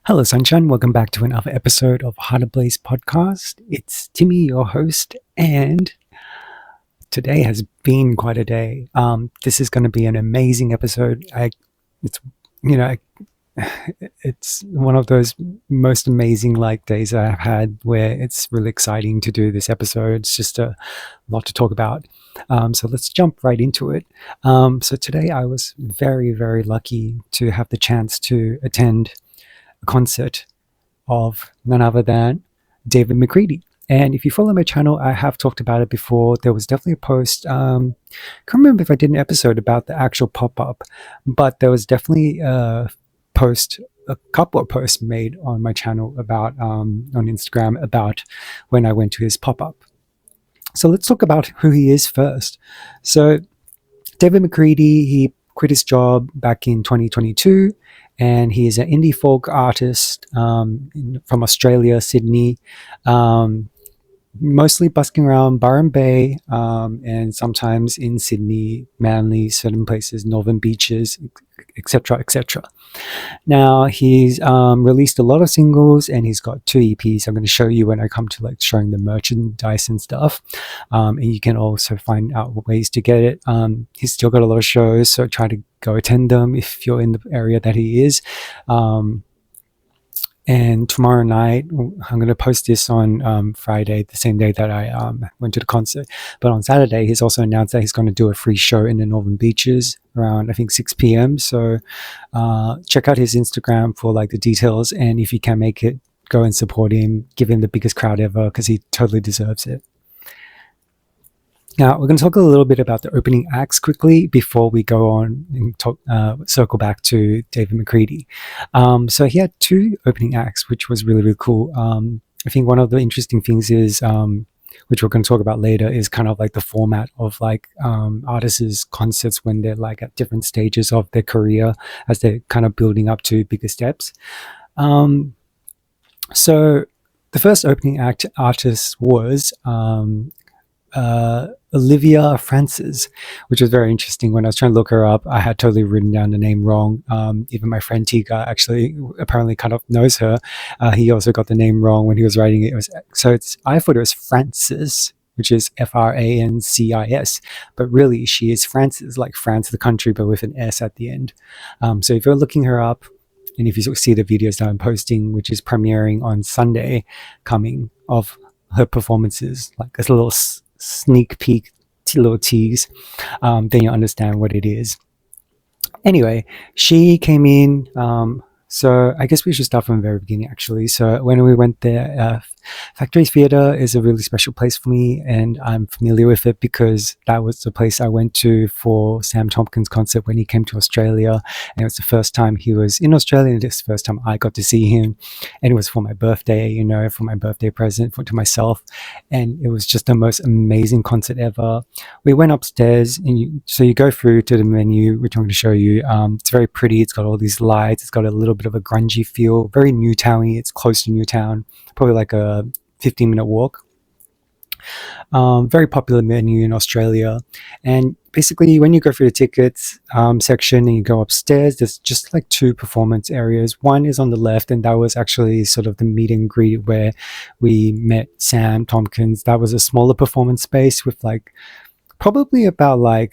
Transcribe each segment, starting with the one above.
Hello, Sunshine. Welcome back to another episode of ABLAZE podcast. It's Timmy, your host, and today has been quite a day. This is going to be an amazing episode. It's one of those most amazing days I've had where it's really exciting to do this episode. It's just a lot to talk about. So let's jump right into it. So today I was very, very lucky to have the chance to attend a concert of none other than David McCredie. And if you follow my channel, I have talked about it before. There was definitely a post. Can't remember if I did an episode about the actual pop-up, but there was definitely a couple of posts made on my channel about on Instagram about when I went to his pop-up. So let's talk about who he is first. So David McCredie, he quit his job back in 2022, and he is an indie folk artist from Australia, Sydney, mostly busking around Byron Bay and sometimes in Sydney, Manly, certain places, Northern Beaches, etc., etc. Now, he's released a lot of singles, and he's got 2 EPs. I'm going to show you when I come to showing the merchandise and stuff. And you can also find out ways to get it. He's still got a lot of shows, so try to go attend them if you're in the area that he is. And tomorrow night, I'm going to post this on Friday, the same day that I went to the concert. But on Saturday, he's also announced that he's going to do a free show in the Northern Beaches around, I think, 6 p.m. So check out his Instagram for the details. And if you can make it, go and support him. Give him the biggest crowd ever, because he totally deserves it. Now, we're going to talk a little bit about the opening acts quickly before we go on and circle back to David McCredie. So he had 2 opening acts, which was really, really cool. I think one of the interesting things is, which we're going to talk about later, is kind of the format of artists' concerts when they're at different stages of their career as they're kind of building up to bigger steps. So the first opening act artist was Olivia Francis, which was very interesting. When I was trying to look her up, I had totally written down the name wrong. Even my friend Tika actually apparently kind of knows her. He also got the name wrong when he was writing it. I thought it was Francis, which is Francis, but really she is Francis, like France the country, but with an S at the end. So if you're looking her up, and if you see the videos that I'm posting, which is premiering on Sunday coming, of her performances, as a little sneak peek, little tease, then you understand what it is. Anyway, she came in. So I guess we should start from the very beginning, actually. So when we went there, Factory Theatre is a really special place for me, and I'm familiar with it because that was the place I went to for Sam Tompkins' concert when he came to Australia. And it was the first time he was in Australia, and it's the first time I got to see him. And it was for my birthday, for my birthday present to myself. And it was just the most amazing concert ever. We went upstairs, and so you go through to the menu, which I'm going to show you. It's very pretty. It's got all these lights. It's got a little bit of a grungy feel, very Newtowny. It's close to Newtown, probably like a 15-minute walk. Very popular venue in Australia. And basically, when you go through the tickets section and you go upstairs, there's just 2 performance areas. One is on the left, and that was actually sort of the meet and greet where we met Sam Tompkins. That was a smaller performance space with probably about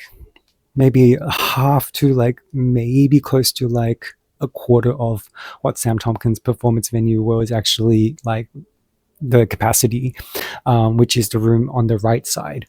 maybe half to maybe close to a quarter of what Sam Tompkins' performance venue was actually the capacity, which is the room on the right side.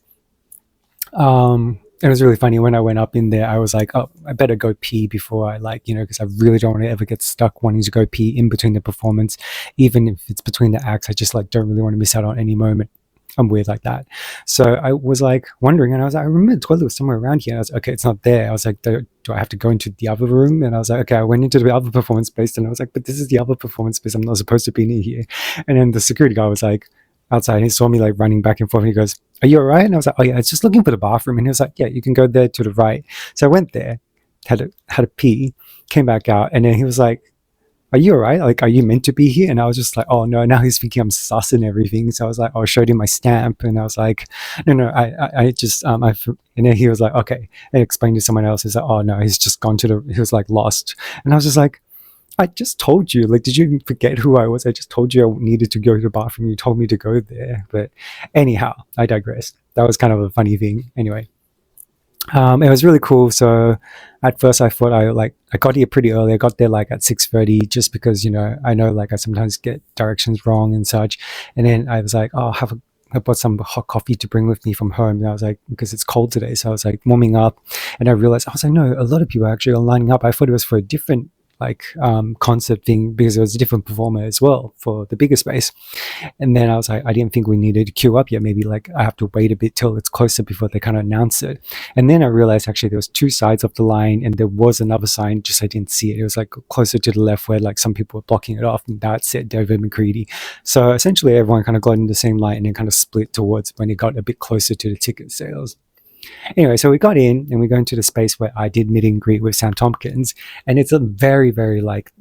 It was really funny when I went up in there. I was like, oh, I better go pee before I because I really don't want to ever get stuck wanting to go pee in between the performance, even if it's between the acts. I just don't really want to miss out on any moment. I'm weird like that. So I was wondering, and I was I remember the toilet was somewhere around here. And I was okay, it's not there. I was do I have to go into the other room? And I was okay, I went into the other performance space, and I was but this is the other performance space. I'm not supposed to be near here. And then the security guy was outside, and he saw me running back and forth, and he goes, are you all right? And I was oh yeah, I was just looking for the bathroom. And he was yeah, you can go there to the right. So I went there, had a pee, came back out, and then he was like, are you all right? Like, are you meant to be here? And I was just like, oh no, now he's thinking I'm sus and everything. So I was like, I showed him my stamp, and I was like, no, I just, and then he was like, okay, and explained to someone else. He's like, oh no, he's just gone to he was like lost. And I was just like, I just told you, like, did you forget who I was? I just told you I needed to go to the bathroom. You told me to go there. But anyhow, I digress. That was kind of a funny thing. Anyway, it was really cool. So at first I thought I got here pretty early. I got there like at 6:30 just because, I know like I sometimes get directions wrong and such. And then I was like, oh, I bought some hot coffee to bring with me from home. And I was like, because it's cold today. So I was like warming up, and I realized, I was like, no, a lot of people actually are lining up. I thought it was for a different concert thing, because it was a different performer as well for the bigger space. And then I was like, I didn't think we needed to queue up yet. Maybe like I have to wait a bit till it's closer before they kind of announce it. And then I realized actually there was two sides of the line, and there was another sign, just I didn't see it. It was like closer to the left where like some people were blocking it off, and that said David McCredie. So essentially everyone kind of got in the same line and then kind of split towards when it got a bit closer to the ticket sales. Anyway, so we got in and we go into the space where I did meet and greet with Sam Tompkins, and it's a very, very like,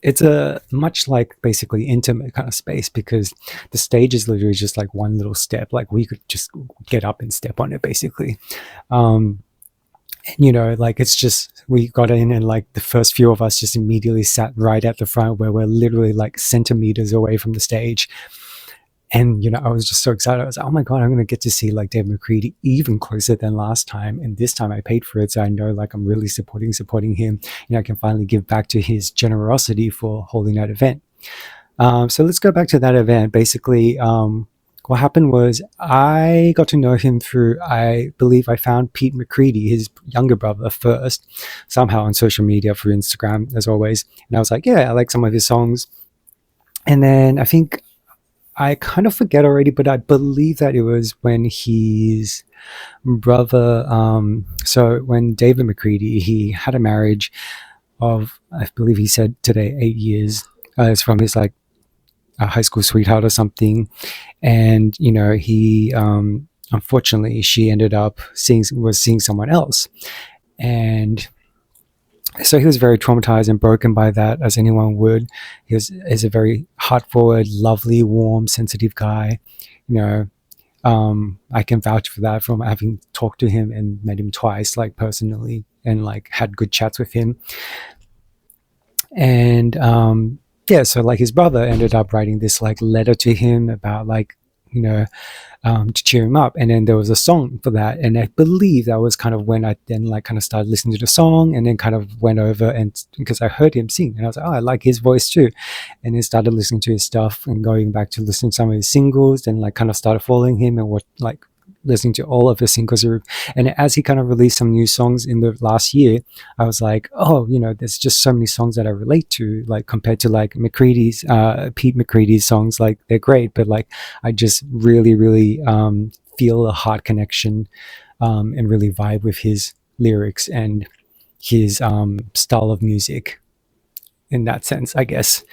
it's a much like basically intimate kind of space, because the stage is literally just like one little step. Like we could just get up and step on it basically. Like it's just, we got in and like the first few of us just immediately sat right at the front where we're literally like centimeters away from the stage. And, I was just so excited. I was like, oh my God, I'm going to get to see like Dave McCredie even closer than last time. And this time I paid for it. So I know like I'm really supporting him. I can finally give back to his generosity for holding that event. So let's go back to that event. Basically, what happened was I got to know him through, I believe I found Pete McCredie, his younger brother, first, somehow on social media, through Instagram, as always. And I was like, yeah, I like some of his songs. And then I kind of forget already, but I believe that it was when his brother, so when David McCredie, he had a marriage of, I believe he said today, 8 years. It's from his like a high school sweetheart or something. And, he, unfortunately, she ended up seeing someone else. And so he was very traumatized and broken by that, as anyone would. He is a very heart-forward, lovely, warm, sensitive guy. I can vouch for that from having talked to him and met him twice, like personally, and like had good chats with him. And so like his brother ended up writing this like letter to him about like, to cheer him up. And then there was a song for that. And I believe that was kind of when I then like kind of started listening to the song, and then kind of went over, and because I heard him sing and I was like, oh, I like his voice too. And then started listening to his stuff and going back to listening to some of his singles, then like kind of started following him and listening to all of his singles. And as he kind of released some new songs in the last year, I was like, oh, there's just so many songs that I relate to, like compared to like Pete McCredie's songs. Like they're great, but like I just really, really feel a heart connection and really vibe with his lyrics and his style of music in that sense, I guess.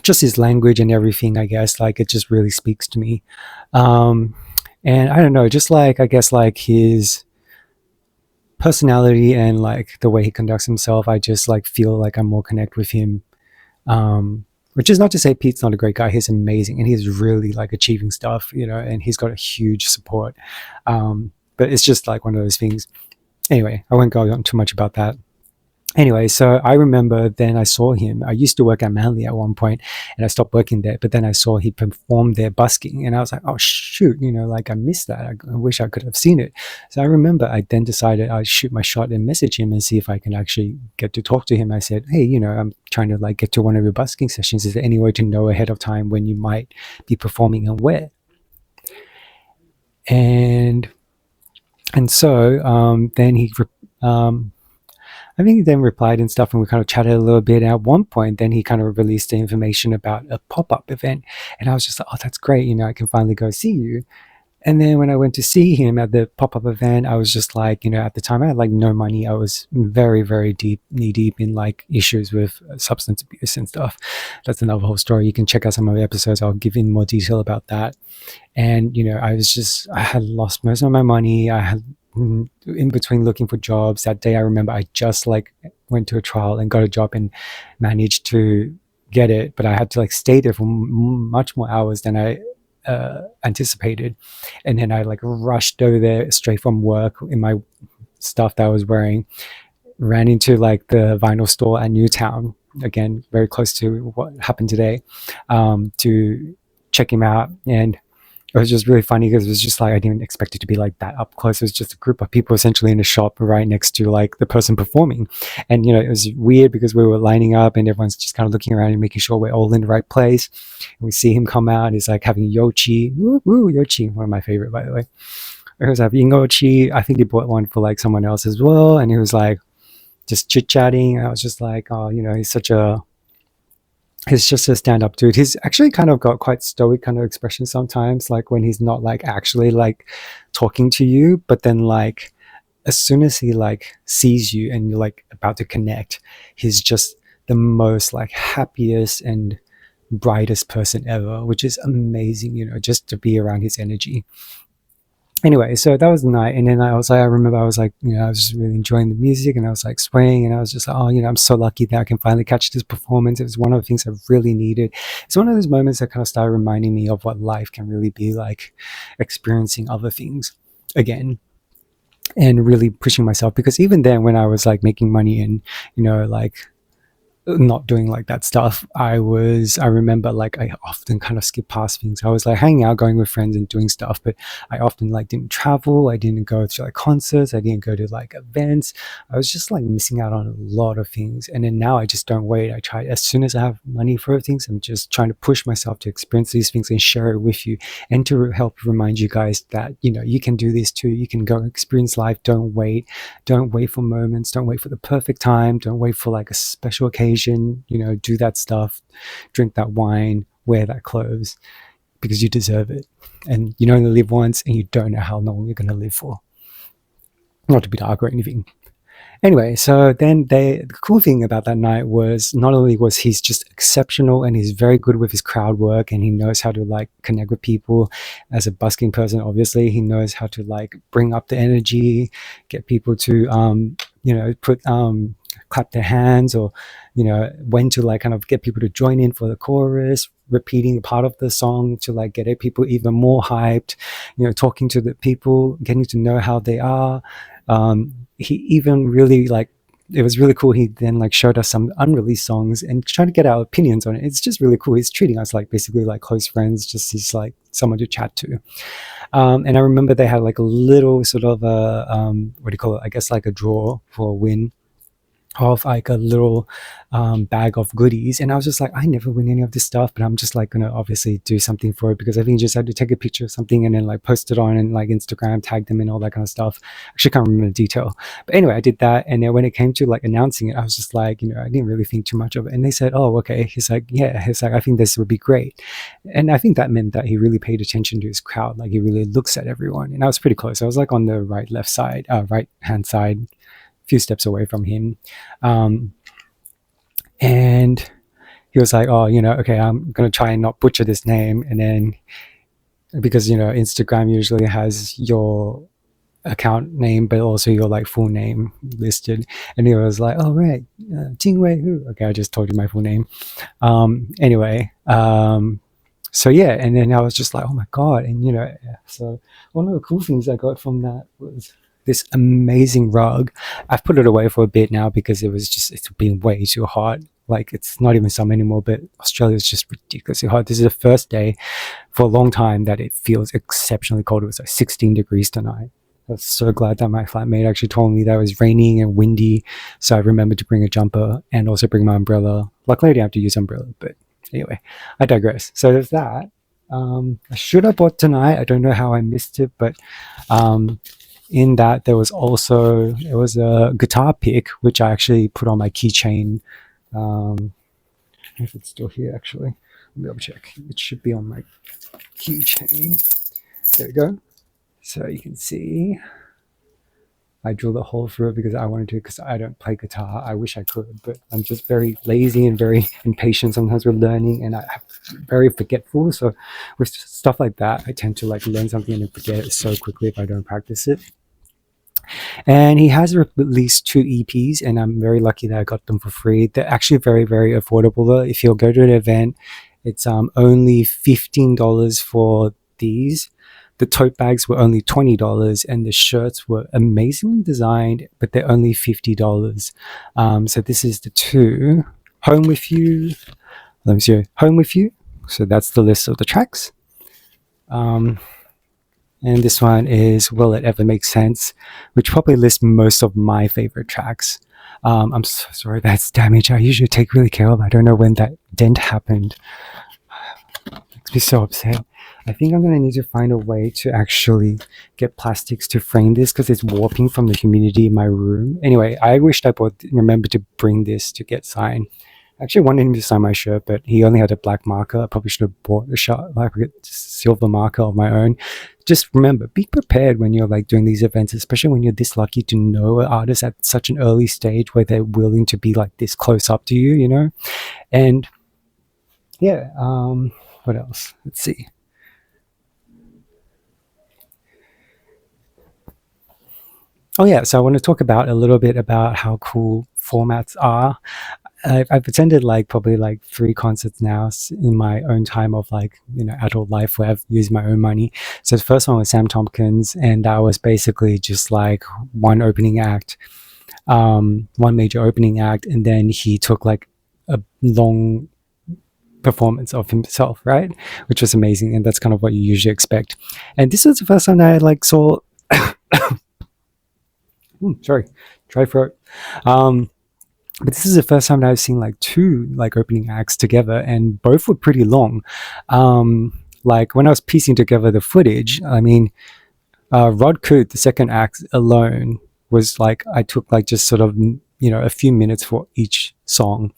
Just his language and everything, I guess, like it just really speaks to me. And I don't know, just like, I guess like his personality and like the way he conducts himself, I just like feel like I'm more connect with him. Which is not to say Pete's not a great guy. He's amazing and he's really like achieving stuff, and he's got a huge support. But it's just like one of those things. Anyway, I won't go on too much about that. Anyway, so I remember then I saw him. I used to work at Manly at one point, and I stopped working there. But then I saw he performed there busking, and I was like, oh shoot, like I missed that. I wish I could have seen it. So I remember I then decided I'd shoot my shot and message him and see if I can actually get to talk to him. I said, hey, I'm trying to like get to one of your busking sessions. Is there any way to know ahead of time when you might be performing and where? And so then he I think he then replied and stuff, and we kind of chatted a little bit. At one point, then he kind of released the information about a pop-up event. And I was just like, oh, that's great. I can finally go see you. And then when I went to see him at the pop-up event, I was just like, at the time I had like no money. I was very, very knee deep in like issues with substance abuse and stuff. That's another whole story. You can check out some of the episodes. I'll give in more detail about that. And, I had lost most of my money. I had in between looking for jobs. That day I remember I just like went to a trial and got a job and managed to get it, but I had to like stay there for much more hours than I anticipated. And then I like rushed over there straight from work in my stuff that I was wearing, ran into like the vinyl store at Newtown, again very close to what happened today, to check him out. And it was just really funny because it was just like I didn't expect it to be like that up close. It was just a group of people essentially in a shop right next to like the person performing. And it was weird because we were lining up and everyone's just kind of looking around and making sure we're all in the right place. And we see him come out and he's like having yochi. Woo, woo, yochi, one of my favorite, by the way. He was having yochi. I think he bought one for like someone else as well. And he was like just chit-chatting. I was just like, oh, he's just a stand-up dude. He's actually kind of got quite stoic kind of expression sometimes, like when he's not like actually like talking to you, but then like as soon as he like sees you and you're like about to connect, he's just the most like happiest and brightest person ever, which is amazing, just to be around his energy. Anyway, so that was the night. And then I remember I was like, I was just really enjoying the music and I was like swaying and I was just like, oh, I'm so lucky that I can finally catch this performance. It was one of the things I really needed. It's one of those moments that kind of started reminding me of what life can really be like, experiencing other things again and really pushing myself. Because even then when I was like making money and, like not doing like that stuff, I remember like I often kind of skip past things. I was like hanging out, going with friends and doing stuff, but I often like didn't travel. I didn't go to like concerts. I didn't go to like events. I was just like missing out on a lot of things. And then now I just don't wait. I try, as soon as I have money for things, I'm just trying to push myself to experience these things and share it with you and to help remind you guys that, you can do this too. You can go experience life. Don't wait for moments. Don't wait for the perfect time. Don't wait for like a special occasion. Do that stuff, drink that wine, wear that clothes, because you deserve it. And you only live once and you don't know how long you're going to live for. Not to be dark or anything. Anyway, so then the cool thing about that night was not only was he's just exceptional and he's very good with his crowd work and he knows how to like connect with people as a busking person. Obviously he knows how to like bring up the energy, get people to put clap their hands, or when to like kind of get people to join in for the chorus, repeating part of the song to like get people even more hyped, talking to the people, getting to know how they are. He even really like, it was really cool. He then like showed us some unreleased songs and trying to get our opinions on it. It's just really cool. He's treating us like basically like close friends, just he's like someone to chat to. And I remember they had like a little sort of a what do you call it, I guess like a draw for a win of like a little bag of goodies. And I was just like, I never win any of this stuff, but I'm just like gonna obviously do something for it, because I think you just had to take a picture of something and then like post it on and like Instagram, tag them and all that kind of stuff. Actually can't remember the detail, but anyway, I did that. And then when it came to like announcing it, I was just like, I didn't really think too much of it. And they said, oh, okay. He's like, I think this would be great. And I think that meant that he really paid attention to his crowd. Like he really looks at everyone. And I was pretty close. I was like on the right hand side, few steps away from him. And he was like, oh, okay, I'm going to try and not butcher this name. And then because, Instagram usually has your account name, but also your like full name listed. And he was like, oh, right, Jingwei Hu. Okay, I just told you my full name. Anyway, so yeah, and then I was just like, oh my God. And, so one of the cool things I got from that was this amazing rug. I've put it away for a bit now because it's been way too hot. Like it's not even summer anymore, but Australia is just ridiculously hot. This is the first day for a long time that it feels exceptionally cold. It was like 16 degrees tonight. I was so glad that my flatmate actually told me that it was raining and windy. So I remembered to bring a jumper and also bring my umbrella. Luckily I didn't have to use umbrella, but anyway, I digress. So there's that. I should have bought tonight. I don't know how I missed it, but in that there was a guitar pick, which I actually put on my keychain. I don't know if it's still here actually. Let me double check. It should be on my keychain. There we go. So you can see I drilled a hole through it because I wanted to, because I don't play guitar. I wish I could, but I'm just very lazy and very impatient sometimes with learning, and I'm very forgetful. So with stuff like that, I tend to like learn something and then forget it so quickly if I don't practice it. And he has released 2 EPs, and I'm very lucky that I got them for free. They're actually very, very affordable though. If you'll go to an event, it's only $15 for these. The tote bags were only $20, and the shirts were amazingly designed, but they're only $50. So this is the two. Home With You. Let me see. Home With You. So that's the list of the tracks. And this one is Will It Ever Make Sense, which probably lists most of my favorite tracks. I'm so sorry that's damage. I usually take really care of. I don't know when that dent happened. Makes me so upset. I think I'm going to need to find a way to actually get plastics to frame this because it's warping from the humidity in my room. Anyway, I wished I remembered to bring this to get signed. I actually wanted him to sign my shirt, but he only had a black marker. I probably should have bought a silver marker of my own. Just remember, be prepared when you're like doing these events, especially when you're this lucky to know an artist at such an early stage where they're willing to be like this close up to you, you know? And yeah, what else? Let's see. Oh yeah, so I want to talk about a little bit about how cool formats are. I've attended like probably like 3 concerts now in my own time of like, you know, adult life where I've used my own money. So the first one was Sam Tompkins, and that was basically just like one opening act, one major opening act, and then he took like a long performance of himself, right? Which was amazing, and that's kind of what you usually expect. And this was the first time that I like saw sorry, dry throat. But this is the first time that I've seen like 2 like opening acts together, and both were pretty long. Like when I was piecing together the footage, I mean, Rod Coote, the second act alone was like, I took like just sort of, you know, a few minutes for each song.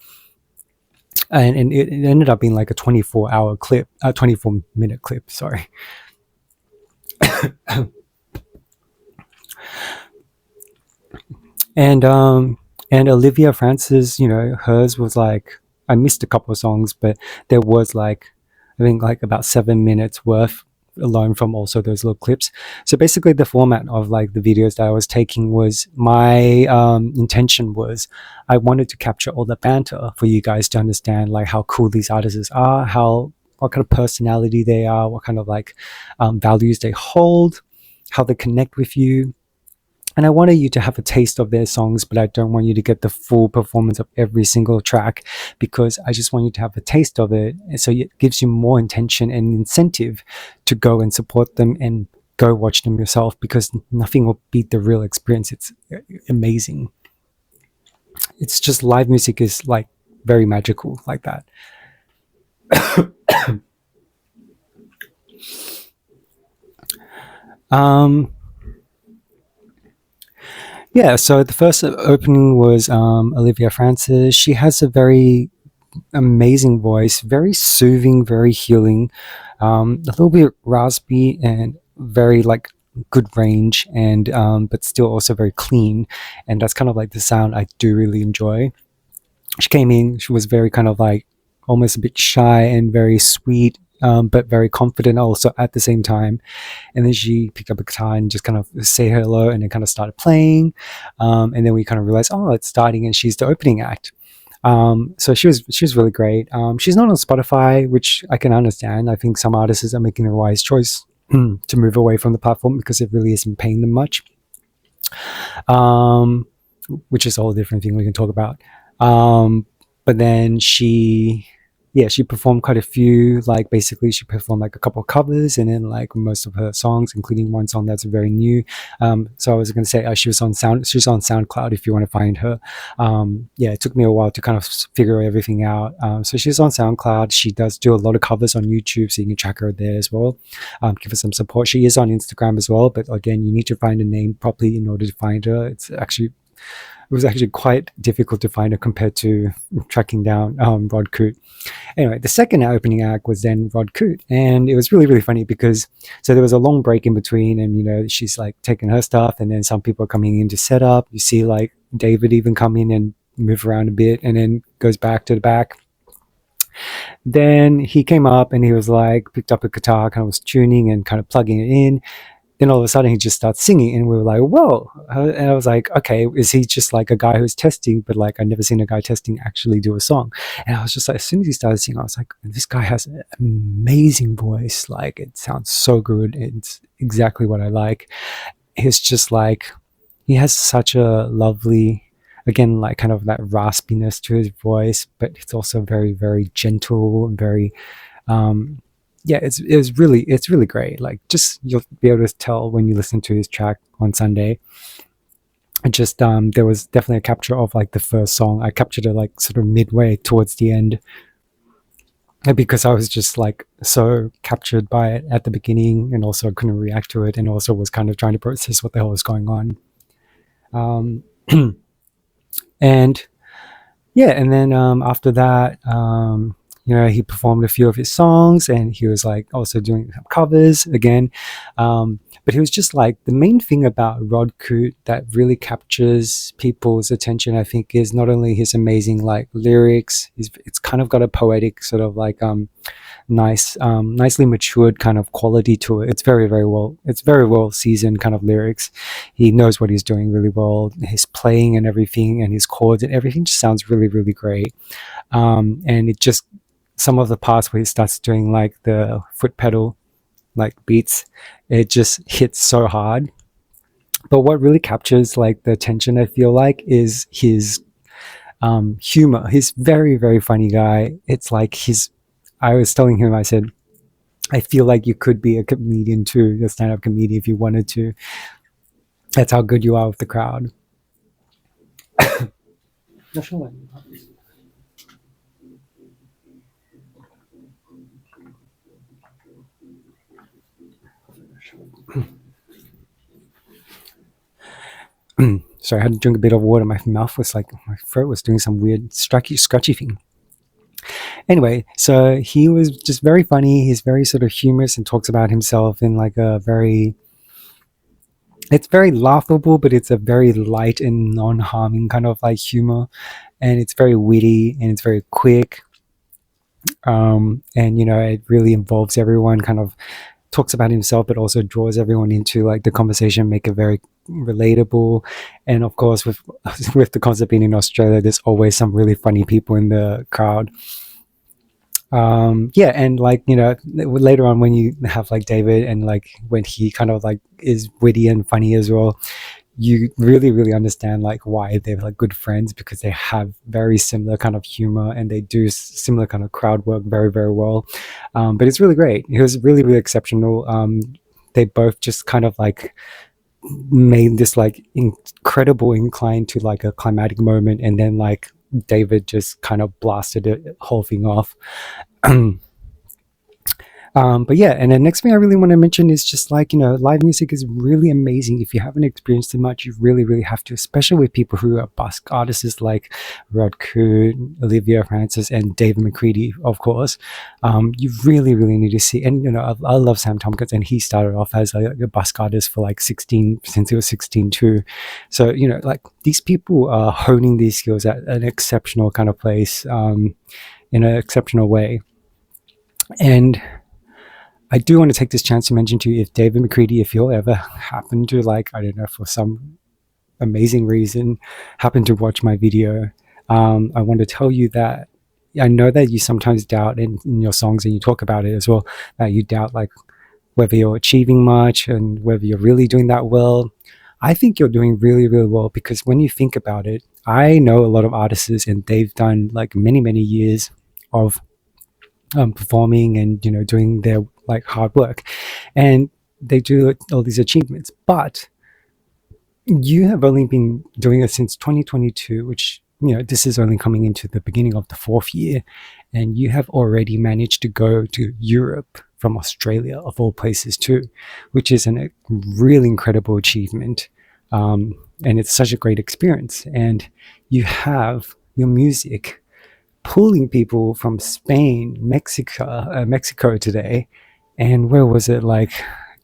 And it ended up being like a 24-hour clip, 24-minute clip, sorry. And Olivia Francis, you know, hers was like, I missed a couple of songs, but there was like, I think like about 7 minutes worth alone from also those little clips. So basically the format of like the videos that I was taking was, my intention was I wanted to capture all the banter for you guys to understand like how cool these artists are, what kind of personality they are, what kind of like values they hold, how they connect with you. And I wanted you to have a taste of their songs, but I don't want you to get the full performance of every single track, because I just want you to have a taste of it. And so it gives you more intention and incentive to go and support them and go watch them yourself, because nothing will beat the real experience. It's amazing. It's just, live music is like very magical like that. Yeah, so the first opening was Olivia Francis. She has a very amazing voice, very soothing, very healing, a little bit raspy and very like good range, and but still also very clean. And that's kind of like the sound I do really enjoy. She came in, she was very kind of like almost a bit shy and very sweet, but very confident also at the same time. And then she picked up a guitar and just kind of say hello, and then kind of started playing. And then we kind of realized, oh, it's starting, and she's the opening act. So she was really great. She's not on Spotify, which I can understand. I think some artists are making a wise choice to move away from the platform because it really isn't paying them much. Which is a whole different thing we can talk about. But then she performed quite a few, like basically she performed like a couple of covers, and then like most of her songs, including one song that's very new. So I was going to say she's on SoundCloud if you want to find her. It took me a while to kind of figure everything out. So she's on SoundCloud. She does do a lot of covers on YouTube, so you can track her there as well. Give her some support. She is on Instagram as well, but again, you need to find a name properly in order to find her. It was actually quite difficult to find her compared to tracking down Rod Coote. Anyway, the second opening act was then Rod Coote, and it was really, really funny because so there was a long break in between, and you know, she's like taking her stuff, and then some people are coming in to set up. You see like David even come in and move around a bit, and then goes back to the back. Then he came up and he was like, picked up a guitar, kind of was tuning and kind of plugging it in. then all of a sudden he just starts singing, and we were like, whoa. And I was like, okay, is he just like a guy who's testing, but like I've never seen a guy testing actually do a song. And I was just like, as soon as he started singing, I was like, this guy has an amazing voice, like it sounds so good, it's exactly what I like. It's just like, he has such a lovely, again, like kind of that raspiness to his voice, but it's also very, very gentle and very, um, yeah, it's really great. Like, just you'll be able to tell when you listen to his track on Sunday. It just there was definitely a capture of like the first song. I captured it like sort of midway towards the end, because I was just like so captured by it at the beginning, and also couldn't react to it, and also was kind of trying to process what the hell was going on. Um, and yeah, and then after that, he performed a few of his songs, and he was like also doing some covers again. But he was just like, the main thing about Rod Coot that really captures people's attention, I think, is not only his amazing like lyrics. It's kind of got a poetic sort of like nicely matured kind of quality to it. It's very well seasoned kind of lyrics. He knows what he's doing really well. His playing and everything, and his chords and everything just sounds really, really great. And it just, some of the parts where he starts doing like the foot pedal like beats, it just hits so hard. But what really captures like the attention, I feel like, is his humor. He's very, very funny guy. It's like I was telling him, I said, I feel like you could be a comedian too, a stand-up comedian if you wanted to. That's how good you are with the crowd. Sorry, I had to drink a bit of water. My mouth was like, my throat was doing some weird scratchy thing. Anyway, so he was just very funny. He's very sort of humorous and talks about himself in like a very, it's very laughable, but it's a very light and non-harming kind of like humor. And it's very witty, and it's very quick. And it really involves everyone, kind of talks about himself, but also draws everyone into like the conversation, make it very relatable. And of course, with with the concept being in Australia, there's always some really funny people in the crowd. Yeah, and like later on when you have like David, and like when he kind of like is witty and funny as well, you really, really understand like why they're like good friends, because they have very similar kind of humor, and they do similar kind of crowd work very, very well. But it's really great. It was really, really exceptional. They both just kind of like made this like incredible incline to like a climatic moment, and then like David just kind of blasted the whole thing off. But yeah, and the next thing I really want to mention is just like, live music is really amazing. If you haven't experienced it much, you really, really have to, especially with people who are busk artists like Rod Coot, Olivia Francis, and David McCredie, of course. You really, really need to see. And, I love Sam Tompkins, and he started off as a busk artist for like 16, since he was 16 too. So, like these people are honing these skills at an exceptional kind of place, in an exceptional way. And I do want to take this chance to mention to you, if David McCredie, if you'll ever happen to like, I don't know, for some amazing reason, happen to watch my video, I want to tell you that I know that you sometimes doubt in your songs, and you talk about it as well, that you doubt like whether you're achieving much and whether you're really doing that well. I think you're doing really, really well, because when you think about it, I know a lot of artists, and they've done like many, many years of performing and doing their like hard work, and they do all these achievements, but you have only been doing it since 2022, which this is only coming into the beginning of the 4th year, and you have already managed to go to Europe from Australia, of all places too, which is a really incredible achievement. And it's such a great experience, and you have your music pulling people from Spain, Mexico today, and where was it, like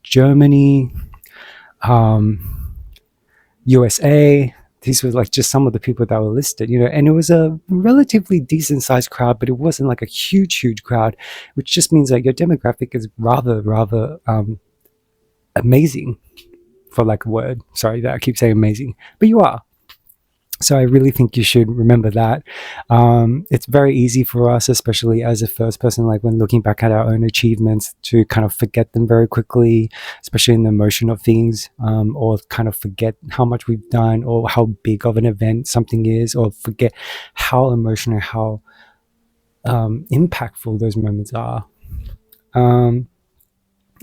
Germany, USA. These were like just some of the people that were listed, and it was a relatively decent sized crowd, but it wasn't like a huge crowd, which just means that your demographic is rather amazing, for lack of a word. Sorry that I keep saying amazing, but you are. So I really think you should remember that. It's very easy for us, especially as a first person, like when looking back at our own achievements, to kind of forget them very quickly, especially in the emotion of things, or kind of forget how much we've done or how big of an event something is, or forget how emotional, how impactful those moments are. Um,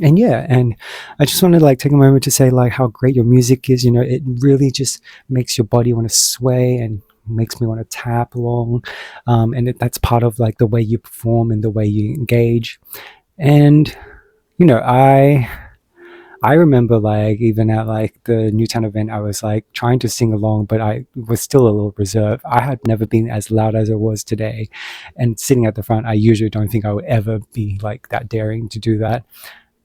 and yeah, and I just want to like take a moment to say like how great your music is. It really just makes your body want to sway and makes me want to tap along, and that's part of like the way you perform and the way you engage. And I remember like even at like the Newtown event, I was like trying to sing along, but I was still a little reserved. I had never been as loud as I was today, and sitting at the front, I usually don't think I would ever be like that daring to do that.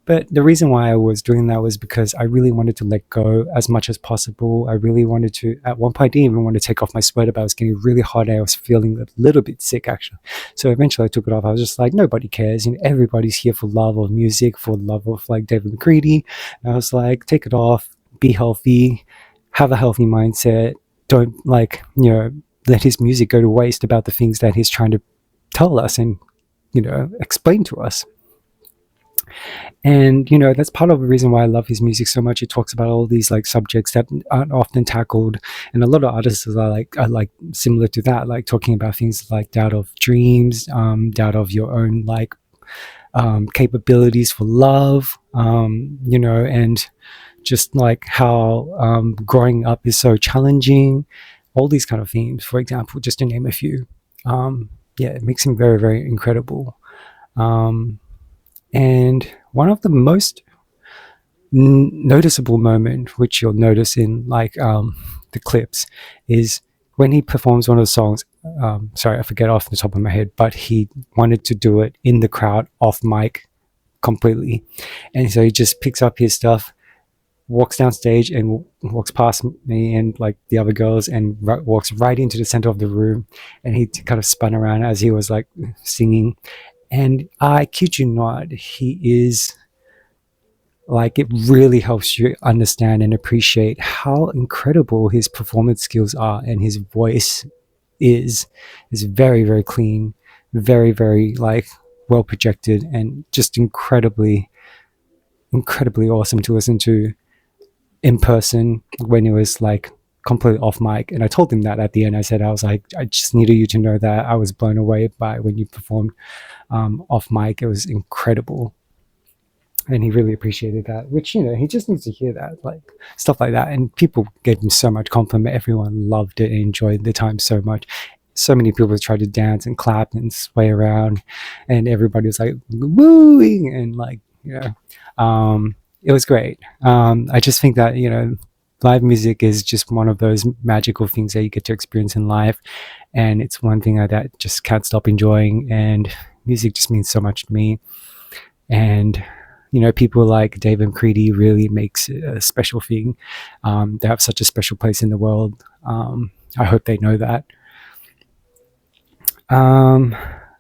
But the reason why I was doing that was because I really wanted to let go as much as possible. I really wanted to, at one point, I didn't even want to take off my sweater, but I was getting really hot and I was feeling a little bit sick, actually. So eventually I took it off. I was just like, nobody cares. Everybody's here for love of music, for love of like David McCredie. And I was like, take it off, be healthy, have a healthy mindset. Don't like, let his music go to waste about the things that he's trying to tell us and, explain to us. And that's part of the reason why I love his music so much. He talks about all these like subjects that aren't often tackled, and a lot of artists are like similar to that, like talking about things like doubt of dreams, doubt of your own like capabilities for love, and just like how growing up is so challenging, all these kind of themes, for example, just to name a few. Yeah, it makes him very, very incredible. And one of the most noticeable moment, which you'll notice in like the clips, is when he performs one of the songs. Sorry, I forget off the top of my head, but he wanted to do it in the crowd, off mic, completely. And so he just picks up his stuff, walks down stage, and walks past me and like the other girls, and walks right into the center of the room. And he kind of spun around as he was like singing. And I kid you not, he is like, it really helps you understand and appreciate how incredible his performance skills are, and his voice is very, very clean, very, very like well projected, and just incredibly, incredibly awesome to listen to in person when it was like completely off mic. And I told him that at the end. I was like, I just needed you to know that I was blown away by when you performed off mic. It was incredible. And he really appreciated that, which, he just needs to hear that, like stuff like that. And people gave him so much compliment. Everyone loved it and enjoyed the time so much. So many people tried to dance and clap and sway around, and everybody was like wooing, and like, it was great. I just think that, live music is just one of those magical things that you get to experience in life. And it's one thing that just can't stop enjoying. And music just means so much to me. And people like David McCredie really makes it a special thing. They have such a special place in the world. I hope they know that.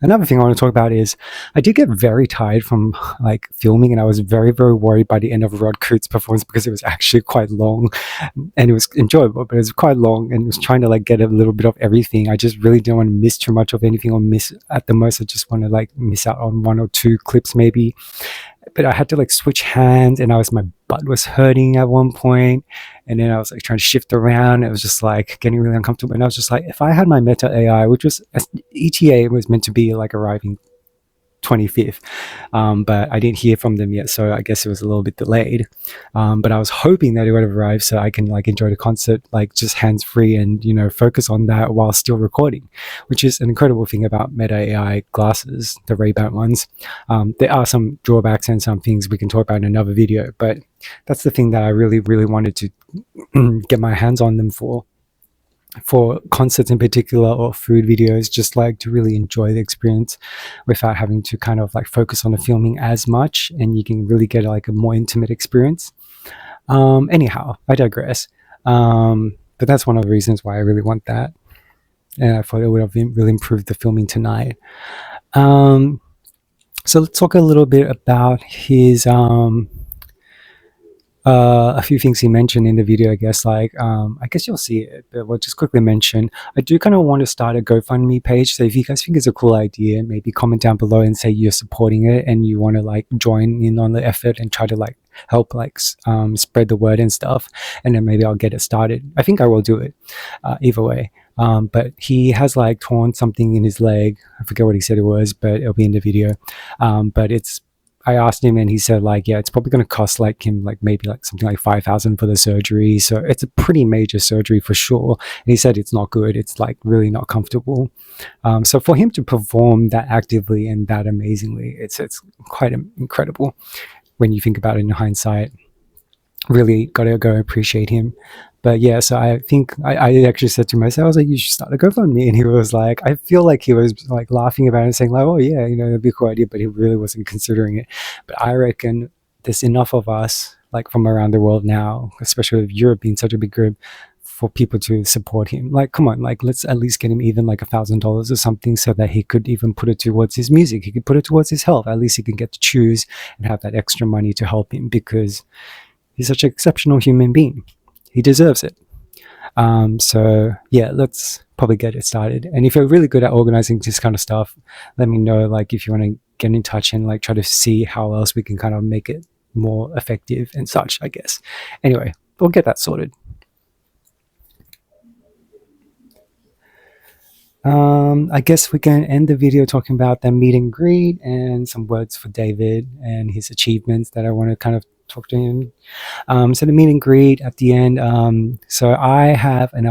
Another thing I want to talk about is I did get very tired from like filming, and I was very, very worried by the end of Rod Coot's performance, because it was actually quite long, and it was enjoyable, but it was quite long, and it was trying to like get a little bit of everything. I just really didn't want to miss too much of anything, or miss at the most. I just want to like miss out on one or two clips maybe. But I had to like switch hands, and my butt was hurting at one point, and then I was like trying to shift around. It was just like getting really uncomfortable, and I was just like, if I had my Meta AI, which was ETA was meant to be like arriving 25th, but I didn't hear from them yet, so I guess it was a little bit delayed. But I was hoping that it would have arrived so I can like enjoy the concert like just hands free, and focus on that while still recording, which is an incredible thing about Meta AI glasses, the Ray-Ban ones. There are some drawbacks and some things we can talk about in another video, but that's the thing that I really, really wanted to get my hands on them for concerts in particular, or food videos, just like to really enjoy the experience without having to kind of like focus on the filming as much, and you can really get like a more intimate experience. Anyhow, I digress. But that's one of the reasons why I really want that, and I thought it would have really improved the filming tonight. So let's talk a little bit about his A few things he mentioned in the video, I guess, like, I guess you'll see it, but we'll just quickly mention, I do kind of want to start a GoFundMe page. So if you guys think it's a cool idea, maybe comment down below and say you're supporting it and you want to like join in on the effort and try to like help like spread the word and stuff. And then maybe I'll get it started. I think I will do it either way. But he has like torn something in his leg. I forget what he said it was, but it'll be in the video. But I asked him and he said like, yeah, it's probably going to cost like him like maybe like something like 5,000 for the surgery. So it's a pretty major surgery for sure. And he said it's not good. It's like really not comfortable. So for him to perform that actively and that amazingly, it's quite incredible when you think about it in hindsight. Really got to go appreciate him. But yeah, so I think I actually said to myself, I was like, you should start a GoFundMe. And he was like, I feel like he was like laughing about it and saying like, oh yeah, you know, that'd be a cool idea, but he really wasn't considering it. But I reckon there's enough of us like from around the world now, especially with Europe being such a big group, for people to support him. Like, come on, like let's at least get him even like $1,000 or something so that he could even put it towards his music. He could put it towards his health. At least he can get to choose and have that extra money to help him because he's such an exceptional human being. He deserves it. So yeah, let's probably get it started. And if you're really good at organizing this kind of stuff, let me know, like if you want to get in touch and like try to see how else we can kind of make it more effective and such, I guess. Anyway, we'll get that sorted. I guess we can end the video talking about the meet and greet and some words for David and his achievements that I want to kind of talk to him. So the meet and greet at the end. So I have, and I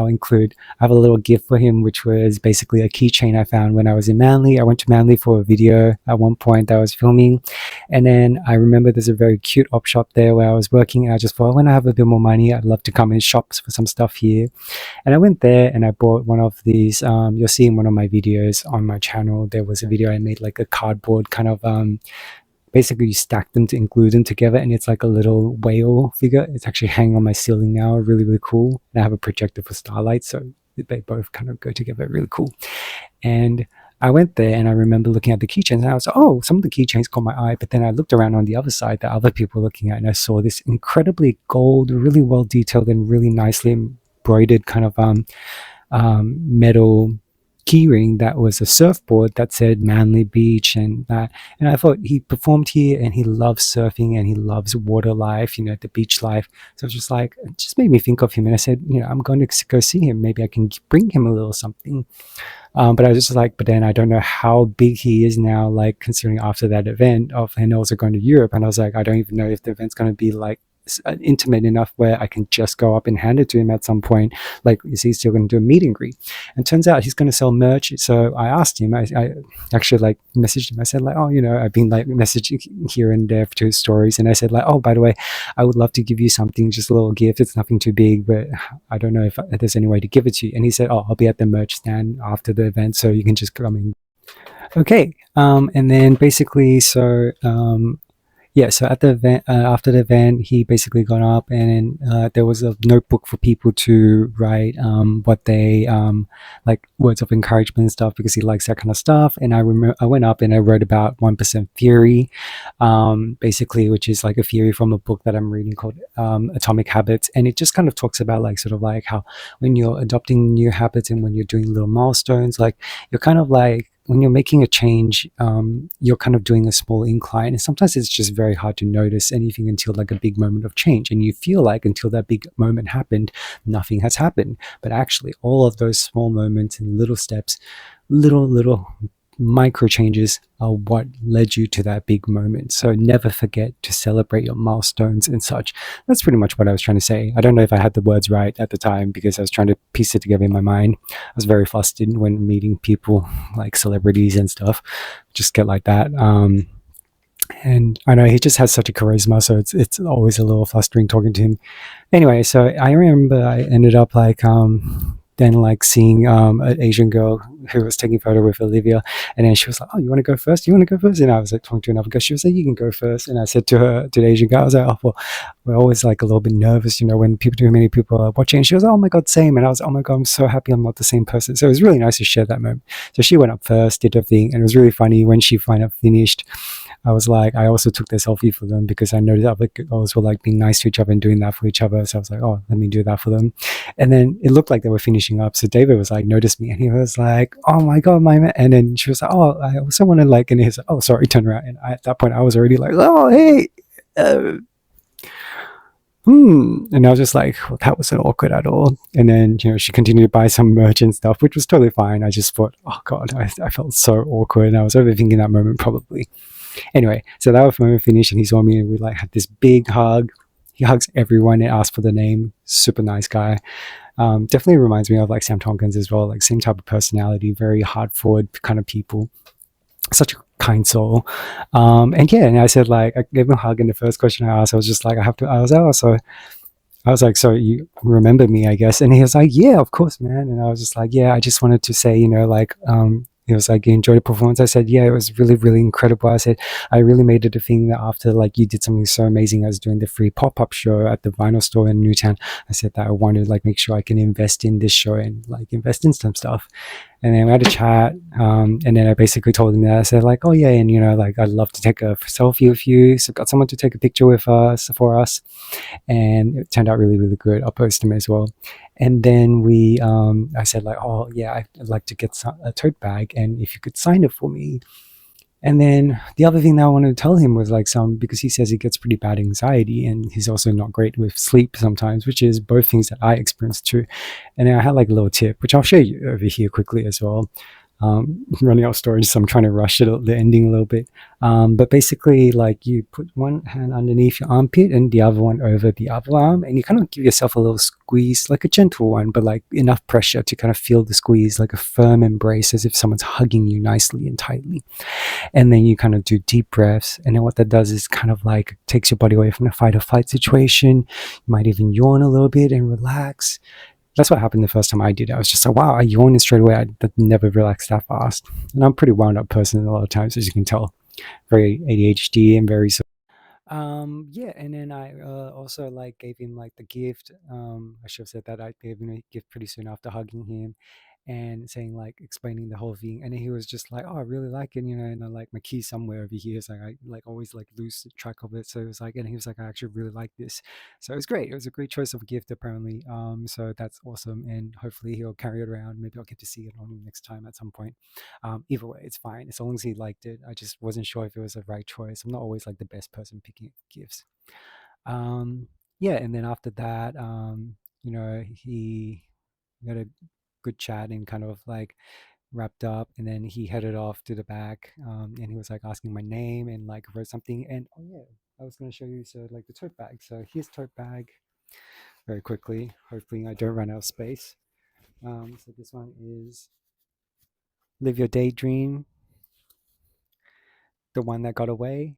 have a little gift for him, which was basically a keychain I found when I was in Manly. I went to Manly for a video at one point that I was filming. And then I remember there's a very cute op shop there where I was working. And I just thought, when I have a bit more money, I'd love to come and shop for some stuff here. And I went there and I bought one of these. You'll see in one of my videos on my channel, there was a video I made like a cardboard kind of basically you stack them and glue them together, and it's like a little whale figure. It's actually hanging on my ceiling now, really, really cool. And I have a projector for starlight, so they both kind of go together, really cool. And I went there and I remember looking at the keychains and I was like, oh, some of the keychains caught my eye, but then I looked around on the other side that other people were looking at, and I saw this incredibly gold, really well detailed and really nicely embroidered kind of metal keyring that was a surfboard that said Manly Beach and that. And I thought he performed here and he loves surfing and he loves water life, you know, the beach life. So it's just like, it just made me think of him. And I said, you know, I'm going to go see him. Maybe I can bring him a little something. But I was just like, but then I don't know how big he is now, like considering after that event and also going to Europe. And I was like, I don't even know if the event's going to be like intimate enough where I can just go up and hand it to him at some point. Like, is he still going to do a meet and greet? And turns out he's going to sell merch. So I asked him, I actually like messaged him. I said like, oh, you know, I've been like messaging here and there to his stories. And I said like, oh, by the way, I would love to give you something, just a little gift. It's nothing too big, but I don't know if there's any way to give it to you. And he said, oh, I'll be at the merch stand after the event, so you can just come in. Okay. And then basically, so yeah, so at the event, after the event, he basically got up and there was a notebook for people to write what they like, words of encouragement and stuff, because he likes that kind of stuff. And I remember I went up and I wrote about 1% theory, basically, which is like a theory from a book that I'm reading called Atomic Habits. And it just kind of talks about like sort of like how when you're adopting new habits and when you're doing little milestones, like you're kind of like, when you're making a change, you're kind of doing a small incline. And sometimes it's just very hard to notice anything until like a big moment of change. And you feel like until that big moment happened, nothing has happened. But actually, all of those small moments and little steps, little micro changes are what led you to that big moment. So never forget to celebrate your milestones and such. That's pretty much what I was trying to say. I don't know if I had the words right at the time because I was trying to piece it together in my mind. I was very flustered when meeting people like celebrities and stuff. Just get like that. And I know he just has such a charisma, so it's always a little flustering talking to him. Anyway, so I remember I ended up like then like seeing an Asian girl who was taking a photo with Olivia, and then she was like, oh, you want to go first? You want to go first? And I was like talking to another girl. She was like, you can go first. And I said to her, to the Asian girl, I was like, oh, well, we're always like a little bit nervous, you know, when too many people are watching. And she was, oh my God, same. And I was, oh my God, I'm so happy I'm not the same person. So it was really nice to share that moment. So she went up first, did her thing, and it was really funny when she finally finished. I was like, I also took the selfie for them because I noticed other girls were like being nice to each other and doing that for each other. So I was like, oh, let me do that for them. And then it looked like they were finishing up. So David was like, noticed me and he was like, oh my God, my man. And then she was like, oh, I also want to like, and he's like, oh, sorry, turn around. And at that point, I was already like, oh, hey. And I was just like, well, that wasn't awkward at all. And then, she continued to buy some merch and stuff, which was totally fine. I just thought, oh God, I felt so awkward. And I was overthinking that moment probably. Anyway, so that was moment finished and he saw me and we like had this big hug. He hugs everyone and asks for the name. Super nice guy. Definitely reminds me of like Sam Tompkins as well, like same type of personality, very hard forward kind of people. Such a kind soul. And I said like I gave him a hug and the first question I asked, I was just like, I was like, so you remember me, I guess. And he was like, yeah, of course, man. And I was just like, yeah, I just wanted to say, he was like, you enjoyed the performance? I said, yeah, it was really, really incredible. I said, I really made it a thing that after like you did something so amazing. I was doing the free pop-up show at the vinyl store in Newtown. I said that I wanted to like make sure I can invest in this show and like invest in some stuff. And then we had a chat, and then I basically told him that. I said like, oh yeah, and like I'd love to take a selfie with you. So got someone to take a picture with us for us, and it turned out really, really good. I'll post him as well. And then I said like, oh yeah, I'd like to get a tote bag, and if you could sign it for me. And then the other thing that I wanted to tell him was like because he says he gets pretty bad anxiety and he's also not great with sleep sometimes, which is both things that I experienced too. And then I had like a little tip, which I'll show you over here quickly as well. Running out of storage, so I'm trying to rush the ending a little bit. But basically, like you put one hand underneath your armpit and the other one over the other arm, and you kind of give yourself a little squeeze, like a gentle one, but like enough pressure to kind of feel the squeeze, like a firm embrace, as if someone's hugging you nicely and tightly. And then you kind of do deep breaths, and then what that does is kind of like takes your body away from the fight or flight situation. You might even yawn a little bit and relax. That's what happened the first time I did it. I was just like, wow, I yawned straight away. I never relaxed that fast. And I'm a pretty wound up person a lot of times, as you can tell. Very ADHD and very and then I also like gave him like the gift. I should have said that I gave him a gift pretty soon after hugging him and saying like explaining the whole thing. And then he was just like, oh, I really like it, and I like my key somewhere over here. So I like always like lose track of it. So it was like, and he was like, I actually really like this. So it was great. It was a great choice of gift apparently. So that's awesome. And hopefully he'll carry it around. Maybe I'll get to see it on him next time at some point. Either way, it's fine as long as he liked it. I just wasn't sure if it was the right choice. I'm not always like the best person picking gifts. And then after that, he had a good chat and kind of like wrapped up, and then he headed off to the back, and he was like asking my name and like wrote something. And oh yeah, I was going to show you like the tote bag. So here's tote bag very quickly. Hopefully I don't run out of space. So this one is Live Your Daydream, the one that got away.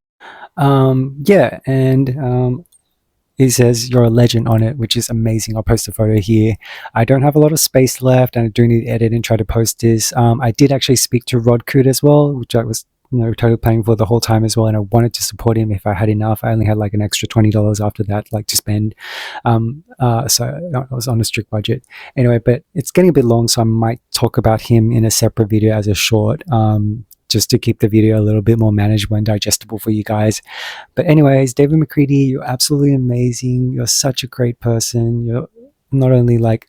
It says you're a legend on it, which is amazing. I'll post a photo here. I don't have a lot of space left and I do need to edit and try to post this. I did actually speak to Rod Coot as well, which I was totally planning for the whole time as well, and I wanted to support him if I had enough. I only had like an extra $20 after that like to spend, so I was on a strict budget anyway. But it's getting a bit long, so I might talk about him in a separate video as a short, just to keep the video a little bit more manageable and digestible for you guys. But anyways, David McCredie, you're absolutely amazing. You're such a great person. You're not only like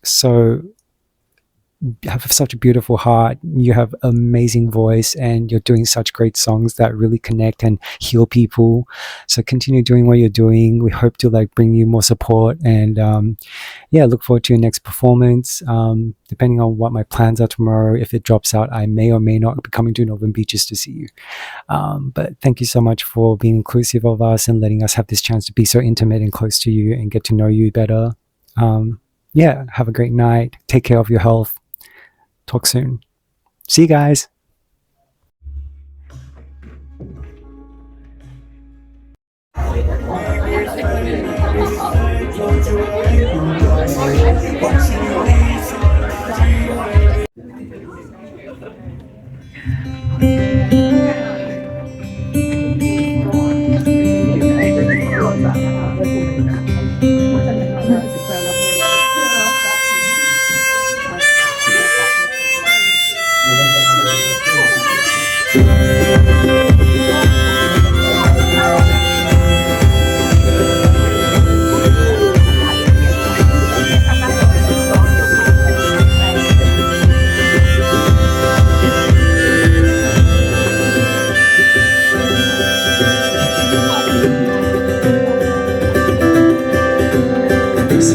have such a beautiful heart, you have amazing voice, and you're doing such great songs that really connect and heal people. So continue doing what you're doing. We hope to like bring you more support, and look forward to your next performance. Depending on what my plans are tomorrow, if it drops out, I may or may not be coming to Northern Beaches to see you. But thank you so much for being inclusive of us and letting us have this chance to be so intimate and close to you and get to know you better. Have a great night. Take care of your health. Talk soon. See you guys.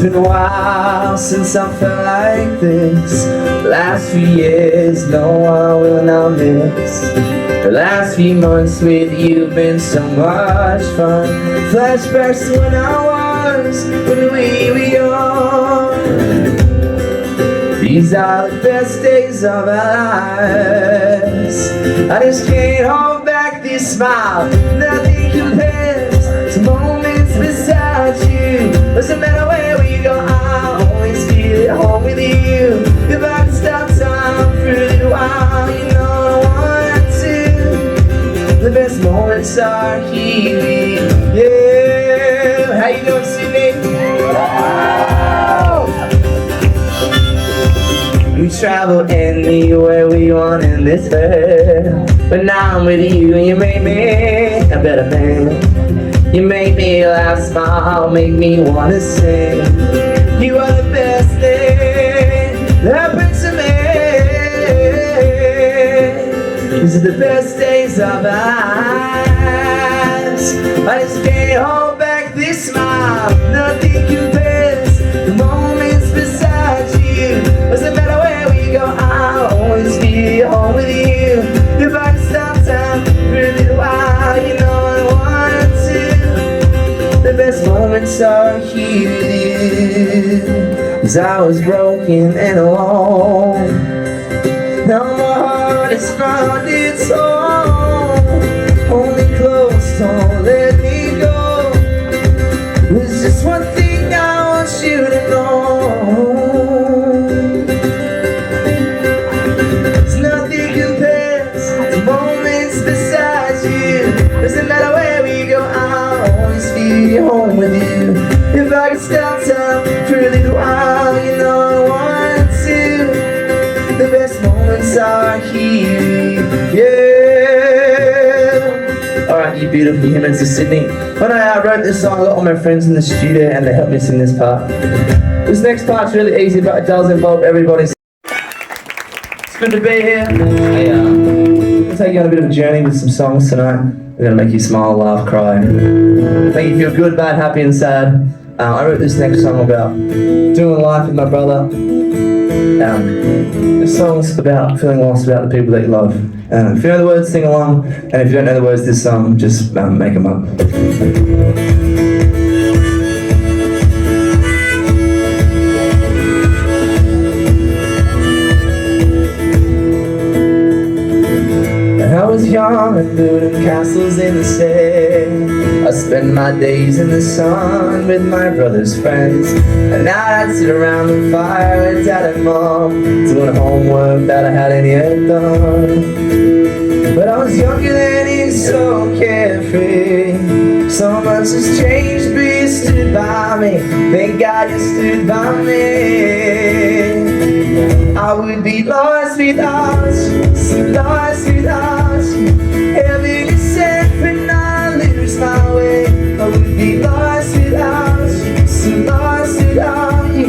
been a while since I felt like this. The last few years, no, I will not miss. The last few months with you have been so much fun. Flashbacks to when we were young. These are the best days of our lives. I just can't hold back this smile. Nothing compares to moments beside you. Doesn't matter where we go, I'll always feel at home with you. If I can stop time for a little while, you know I want to. The best moments are here. Yeah, how you doing, Sydney? We travel anywhere we want in this world, but now I'm with you and you made me a better man. You make me laugh, smile, make me wanna sing. You are the best thing that happened to me. These are the best days of our lives. I just can't hold back this smile. Nothing compares to moments beside you. Doesn't matter where we go, I'll always be home with you. If I can stop time for a little while, you know I want to. The best moments are here with you. 'Cause I was broken and alone. Now my heart has found its home. Hold me close, don't let me go. There's just one thing I want you to know. There's nothing compares to moments beside you. Doesn't matter where we go, I'll always be home with you. If I can stop time for a little while, you know I want to. The best moments are here, yeah. Alright, you beautiful humans of Sydney. When I wrote this song, I got all my friends in the studio and they helped me sing this part. This next part's really easy, but it does involve everybody. It's good to be here. We'll take you on a bit of a journey with some songs tonight. We're going to make you smile, laugh, cry. Make you feel good, bad, happy and sad. I wrote this next song about doing life with my brother. This song's about feeling lost about the people that you love. If you know the words, sing along. And if you don't know the words to this song, just make them up. I was young and building castles in the sand. I spent my days in the sun with my brother's friends. And now I'd sit around the fire with dad and mom, doing homework that I hadn't yet done. But I was younger then, he's so carefree. So much has changed, but you stood by me. Thank God you stood by me. I would be lost without you, so lost without you. Heaven is set when I lose my way. I would be lost without you, so lost without you.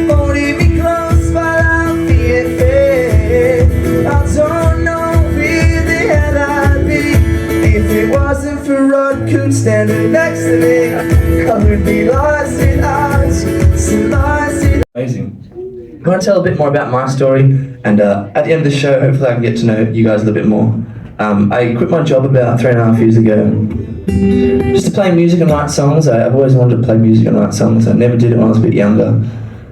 Holding me close while I'm being fed. I don't know where the hell I'd be if it wasn't for Rod standing next to me. I would be lost without you, so lost without. Amazing. I'm going to tell a bit more about my story, and at the end of the show, hopefully I can get to know you guys a little bit more. I quit my job about 3.5 years ago, just to play music and write songs. I've always wanted to play music and write songs. I never did it when I was a bit younger.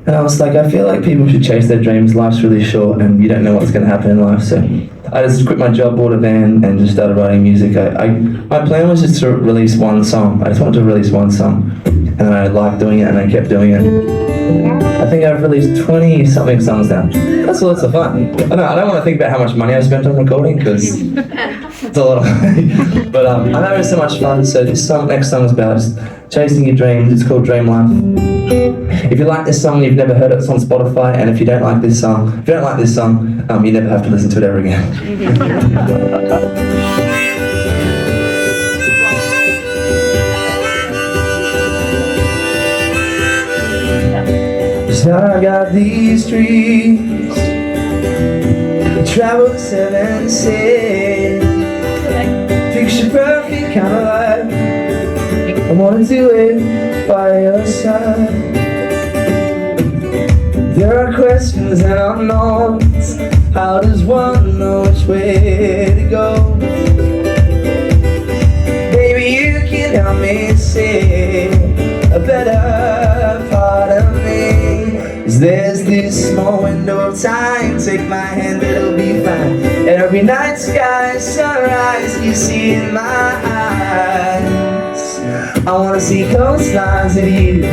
And I was like, I feel like people should chase their dreams. Life's really short and you don't know what's going to happen in life. So I just quit my job, bought a van and just started writing music. My plan was just to release one song. I just wanted to release one song. And I liked doing it and I kept doing it. I think I've released 20 something songs now. That's lots of fun. I don't want to think about how much money I spent on recording because it's a lot of money. But I'm having so much fun. So this next song is about just chasing your dreams. It's called Dream Life. If you like this song, you've never heard it, it's on Spotify. And if you don't like this song, you never have to listen to it ever again. So I got these dreams, travel the 7 seas, picture perfect kind of life. I wanna do it by your side. There are questions and unknowns. How does one know which way to go? Baby, you can help me see a better part of me. 'Cause there's this small window of time. Take my hand, it'll be fine. Every night sky, sunrise, you see in my eyes. I wanna see coastlines of you.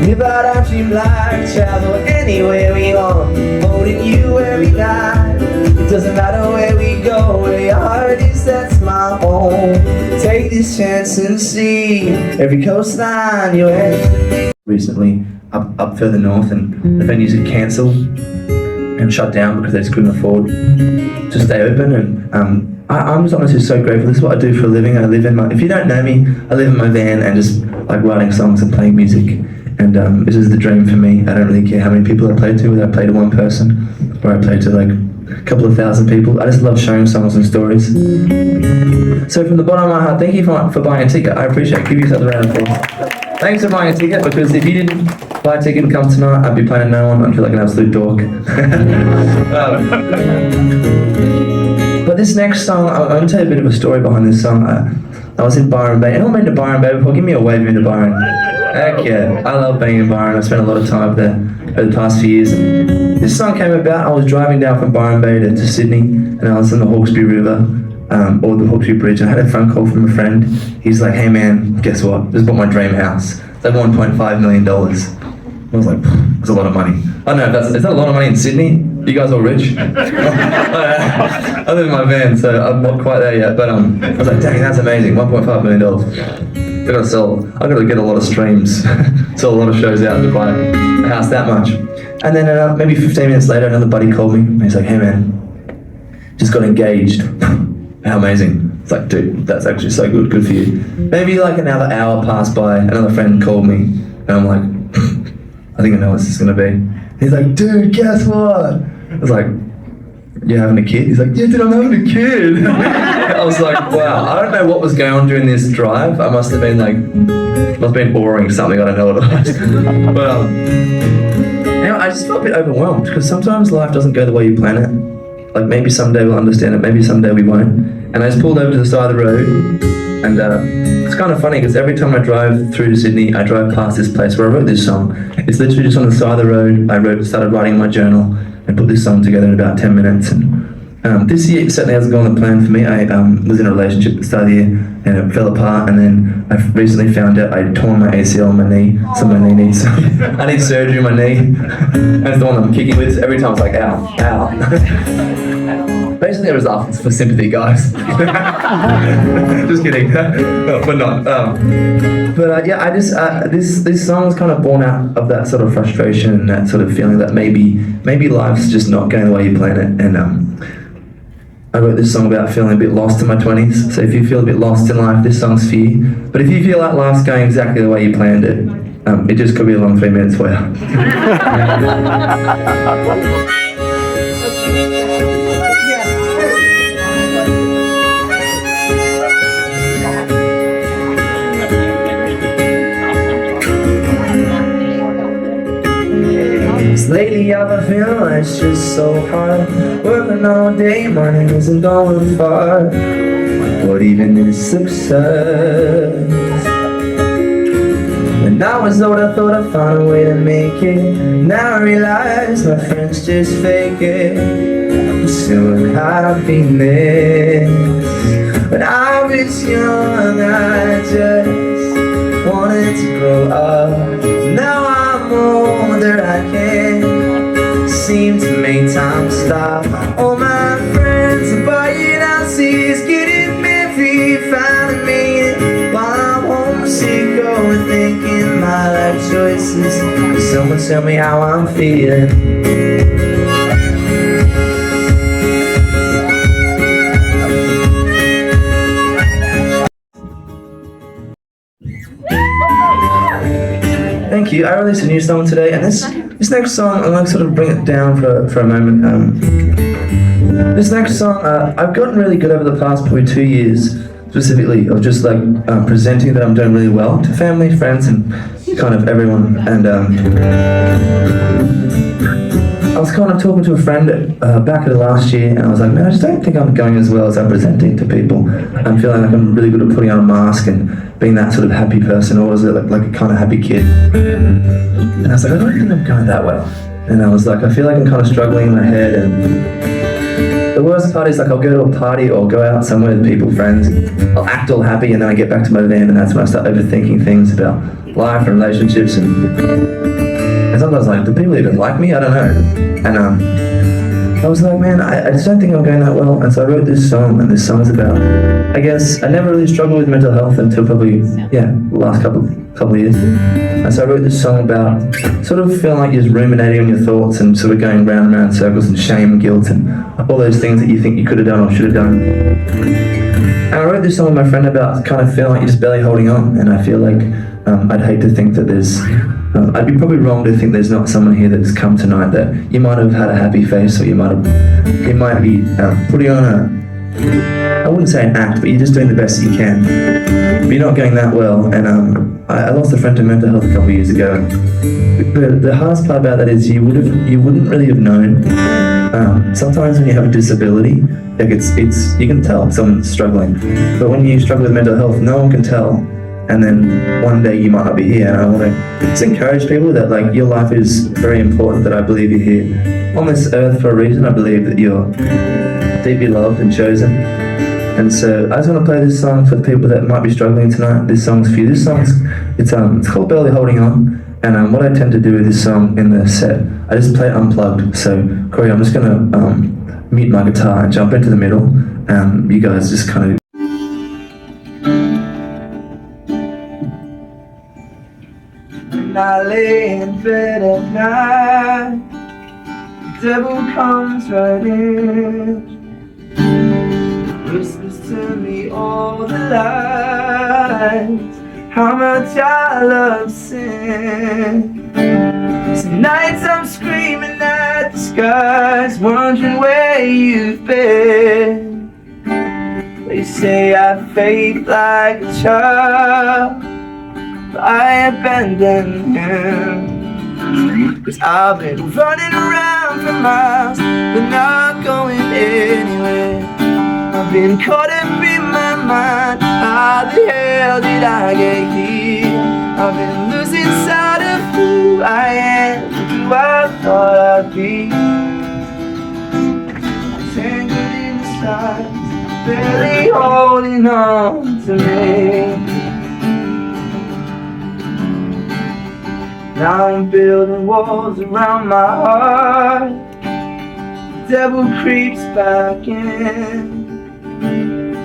Live out our dream life, travel anywhere we want, holding you every night. It doesn't matter where we go, where your heart is, that's my home. Take this chance and see every coastline you have. Recently, up further north, and the venues had cancelled and shut down because they just couldn't afford to stay open. And I'm just honestly so grateful. This is what I do for a living. I live in my, if you don't know me, I live in my van and just like writing songs and playing music. And this is the dream for me. I don't really care how many people I play to, whether I play to one person or I play to like a couple of thousand people. I just love sharing songs and stories. So from the bottom of my heart, thank you for buying a ticket. I appreciate it. Give yourself a round of applause. Thanks for buying a ticket, because if you didn't buy a ticket and come tonight, I'd be playing no one. I'd feel like an absolute dork. But this next song, I'm going to tell you a bit of a story behind this song. I was in Byron Bay. Anyone been to Byron Bay before? Give me a wave into Byron. Heck yeah, I love being in Byron. I've spent a lot of time there over the past few years. This song came about, I was driving down from Byron Bay to Sydney, and I was in the Hawkesbury River, or the Hawkesbury Bridge. I had a phone call from a friend. He's like, hey man, guess what? Just bought my dream house. It's like $1.5 million. I was like, that's a lot of money. I don't know, is that a lot of money in Sydney? You guys all rich? I live in my van, so I'm not quite there yet, but I was like, dang, that's amazing, $1.5 million. I've got to get a lot of streams, sell a lot of shows out to buy a house that much. And then maybe 15 minutes later, another buddy called me, and he's like, hey man, just got engaged. How amazing. It's like, dude, that's actually so good for you. Maybe like another hour passed by, another friend called me, and I'm like, I think I know what this is going to be. He's like, dude, guess what? I was like, you're having a kid? He's like, yeah, dude, I'm having a kid. I was like, wow, I don't know what was going on during this drive. I must have been boring something, I don't know what it was. But I just felt a bit overwhelmed, because sometimes life doesn't go the way you plan it. Like maybe someday we'll understand it, maybe someday we won't. And I just pulled over to the side of the road, and it's kind of funny because every time I drive through to Sydney, I drive past this place where I wrote this song. It's literally just on the side of the road. I started writing in my journal and put this song together in about 10 minutes. And this year certainly hasn't gone to plan for me. I was in a relationship at the start of the year, and it fell apart, and then I recently found out I'd torn my ACL on my knee, so my knee needs, I need surgery on my knee. That's the one I'm kicking with. Every time it's like, ow, ow. Basically, it was asking for sympathy, guys. Just kidding, but not. Yeah, I just this song is kind of born out of that sort of frustration and that sort of feeling that maybe life's just not going the way you plan it. And I wrote this song about feeling a bit lost in my 20s. So if you feel a bit lost in life, this song's for you. But if you feel like life's going exactly the way you planned it, it just could be a long 3 minutes for you. Lately I've been feeling like it's just so hard. Working all day, money isn't going far. What even is success? When I was old, I thought I'd find a way to make it. Now I realize my friends just fake it, pursuing happiness. When I was young, I just wanted to grow up. Now I'm older, I can't seem to make time stop. All my friends are buying houses, getting married, finally made it, while I'm homesick, overthinking my life choices. Someone tell me how I'm feeling. Thank you. I released a new song today, and this next song, I'm going to sort of bring it down for a moment. This next song, I've gotten really good over the past probably 2 years specifically of just like presenting that I'm doing really well to family, friends, and kind of everyone. And I was kind of talking to a friend back in last year, and I was like, man, I just don't think I'm going as well as I'm presenting to people. I'm feeling like I'm really good at putting on a mask and being that sort of happy person, or was it like a kind of happy kid? And I was like, I don't think I'm going that well. And I was like, I feel like I'm kind of struggling in my head. And the worst part is like I'll go to a party or go out somewhere with people, friends, I'll act all happy, and then I get back to my van, and that's when I start overthinking things about life and relationships, and sometimes like, do people even like me? I don't know. And I was like, man, I just don't think I'm going that well. And so I wrote this song, and this song is about, I guess, I never really struggled with mental health until probably, the last couple of years. And so I wrote this song about sort of feeling like you're just ruminating on your thoughts and sort of going round and round in circles, and shame and guilt and all those things that you think you could have done or should have done. And I wrote this song with my friend about kind of feeling like you're just barely holding on. And I feel like I'd hate to think that there's, I'd be probably wrong to think there's not someone here that's come tonight that you might have had a happy face, or you might be putting on I wouldn't say an act, but you're just doing the best you can. But you're not going that well. And I lost a friend to mental health a couple of years ago. The hardest part about that is you wouldn't really have known. Sometimes when you have a disability, like it's you can tell someone's struggling. But when you struggle with mental health, no one can tell. And then one day you might not be here. And I want to just encourage people that like your life is very important, that I believe you're here on this earth for a reason. I believe that you're deeply loved and chosen. And so I just want to play this song for the people that might be struggling tonight. This song's for you. This song's, it's called Barely Holding On. And what I tend to do with this song in the set, I just play it unplugged. So Corey, I'm just going to mute my guitar and jump into the middle. You guys just kind of... When I lay in bed at night, the devil comes right in, whispers to me all the lies, how much I love sin. Some nights I'm screaming at the skies, wondering where you've been. They say I fade like a child, I abandoned him. 'Cause I've been running around for miles, but not going anywhere. I've been caught up in my mind, how the hell did I get here? I've been losing sight of who I am, who I thought I'd be. Tangled in the stars, barely holding on to me. Now I'm building walls around my heart, the devil creeps back in.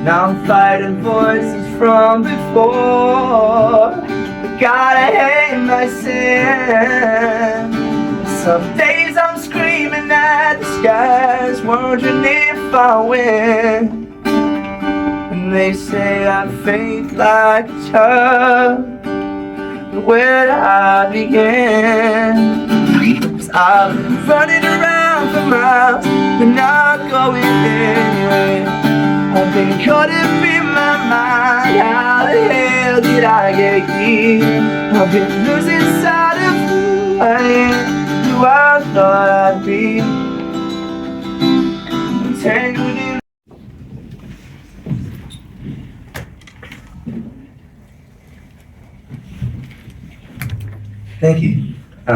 Now I'm fighting voices from before, but God, I hate my sin. Some days I'm screaming at the skies, wondering if I win. And they say I fade like a child, where do I begin? 'Cause I've been running around for miles, but not going anywhere. I've been caught up in my mind, how the hell did I get here? I've been losing sight of who I am, who I thought I'd be. Tangled in. Thank you. I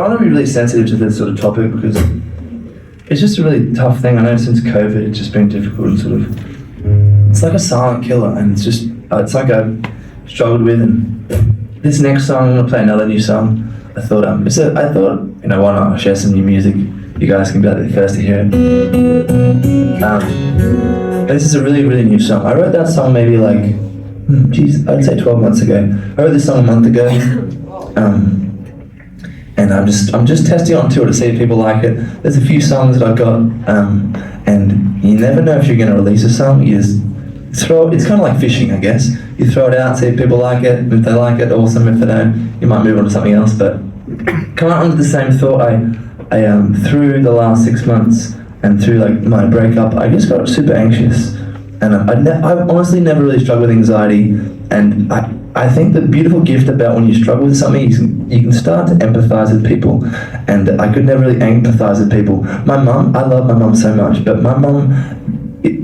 want to be really sensitive to this sort of topic because it's just a really tough thing. I know since COVID it's just been difficult and sort of, it's like a silent killer, and it's just, it's like I've struggled with. And this next song, I'm going to play another new song. I thought, you know, why not share some new music? You guys can be like the first to hear it. This is a really, really new song. I wrote that song maybe like, I'd say 12 months ago. I wrote this song a month ago, and I'm just testing on tour to see if people like it. There's a few songs that I've got, and you never know if you're going to release a song. You just throw it. It's kind of like fishing, I guess. You throw it out, see if people like it. If they like it, awesome. If they don't, you might move on to something else. But come on with the same thought. I through the last 6 months, and through like my breakup, I just got super anxious, and I honestly never really struggled with anxiety, and I think the beautiful gift about when you struggle with something, you can start to empathize with people, and I could never really empathize with people. My mum, I love my mum so much, but my mum,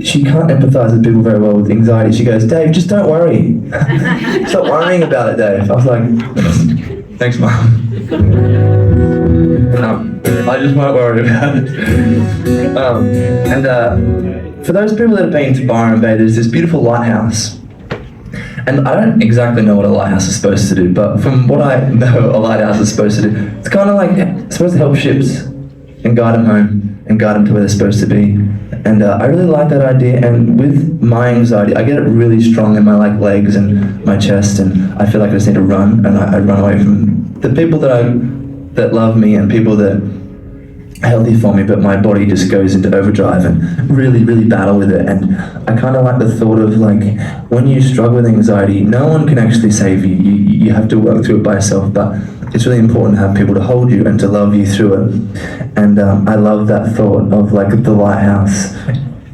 she can't empathize with people very well with anxiety. She goes, Dave, just don't worry. Stop worrying about it, Dave. I was like, thanks, Mum. I just won't worry about it. For those people that have been to Byron Bay, there's this beautiful lighthouse. And I don't exactly know what a lighthouse is supposed to do, but from what I know a lighthouse is supposed to do, it's kind of like it's supposed to help ships and guide them home and guide them to where they're supposed to be. And I really like that idea. And with my anxiety, I get it really strong in my legs and my chest, and I feel like I just need to run, and I run away from the people that love me and people that are healthy for me, but my body just goes into overdrive and really, really battle with it. And I kind of like the thought of when you struggle with anxiety, no one can actually save you. You have to work through it by yourself, but it's really important to have people to hold you and to love you through it. And I love that thought of the lighthouse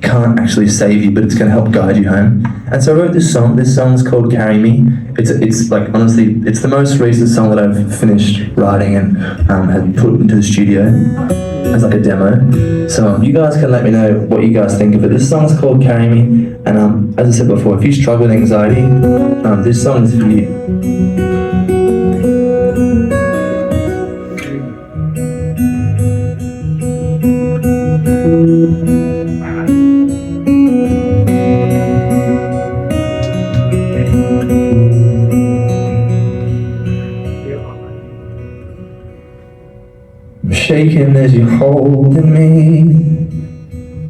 can't actually save you, but it's going to help guide you home. And so I wrote this song. This song's called Carry Me. It's honestly, it's the most recent song that I've finished writing and had put into the studio as a demo. So you guys can let me know what you guys think of it. This song's called Carry Me, and as I said before, if you struggle with anxiety, this song is for you. Shaking as you're holding me.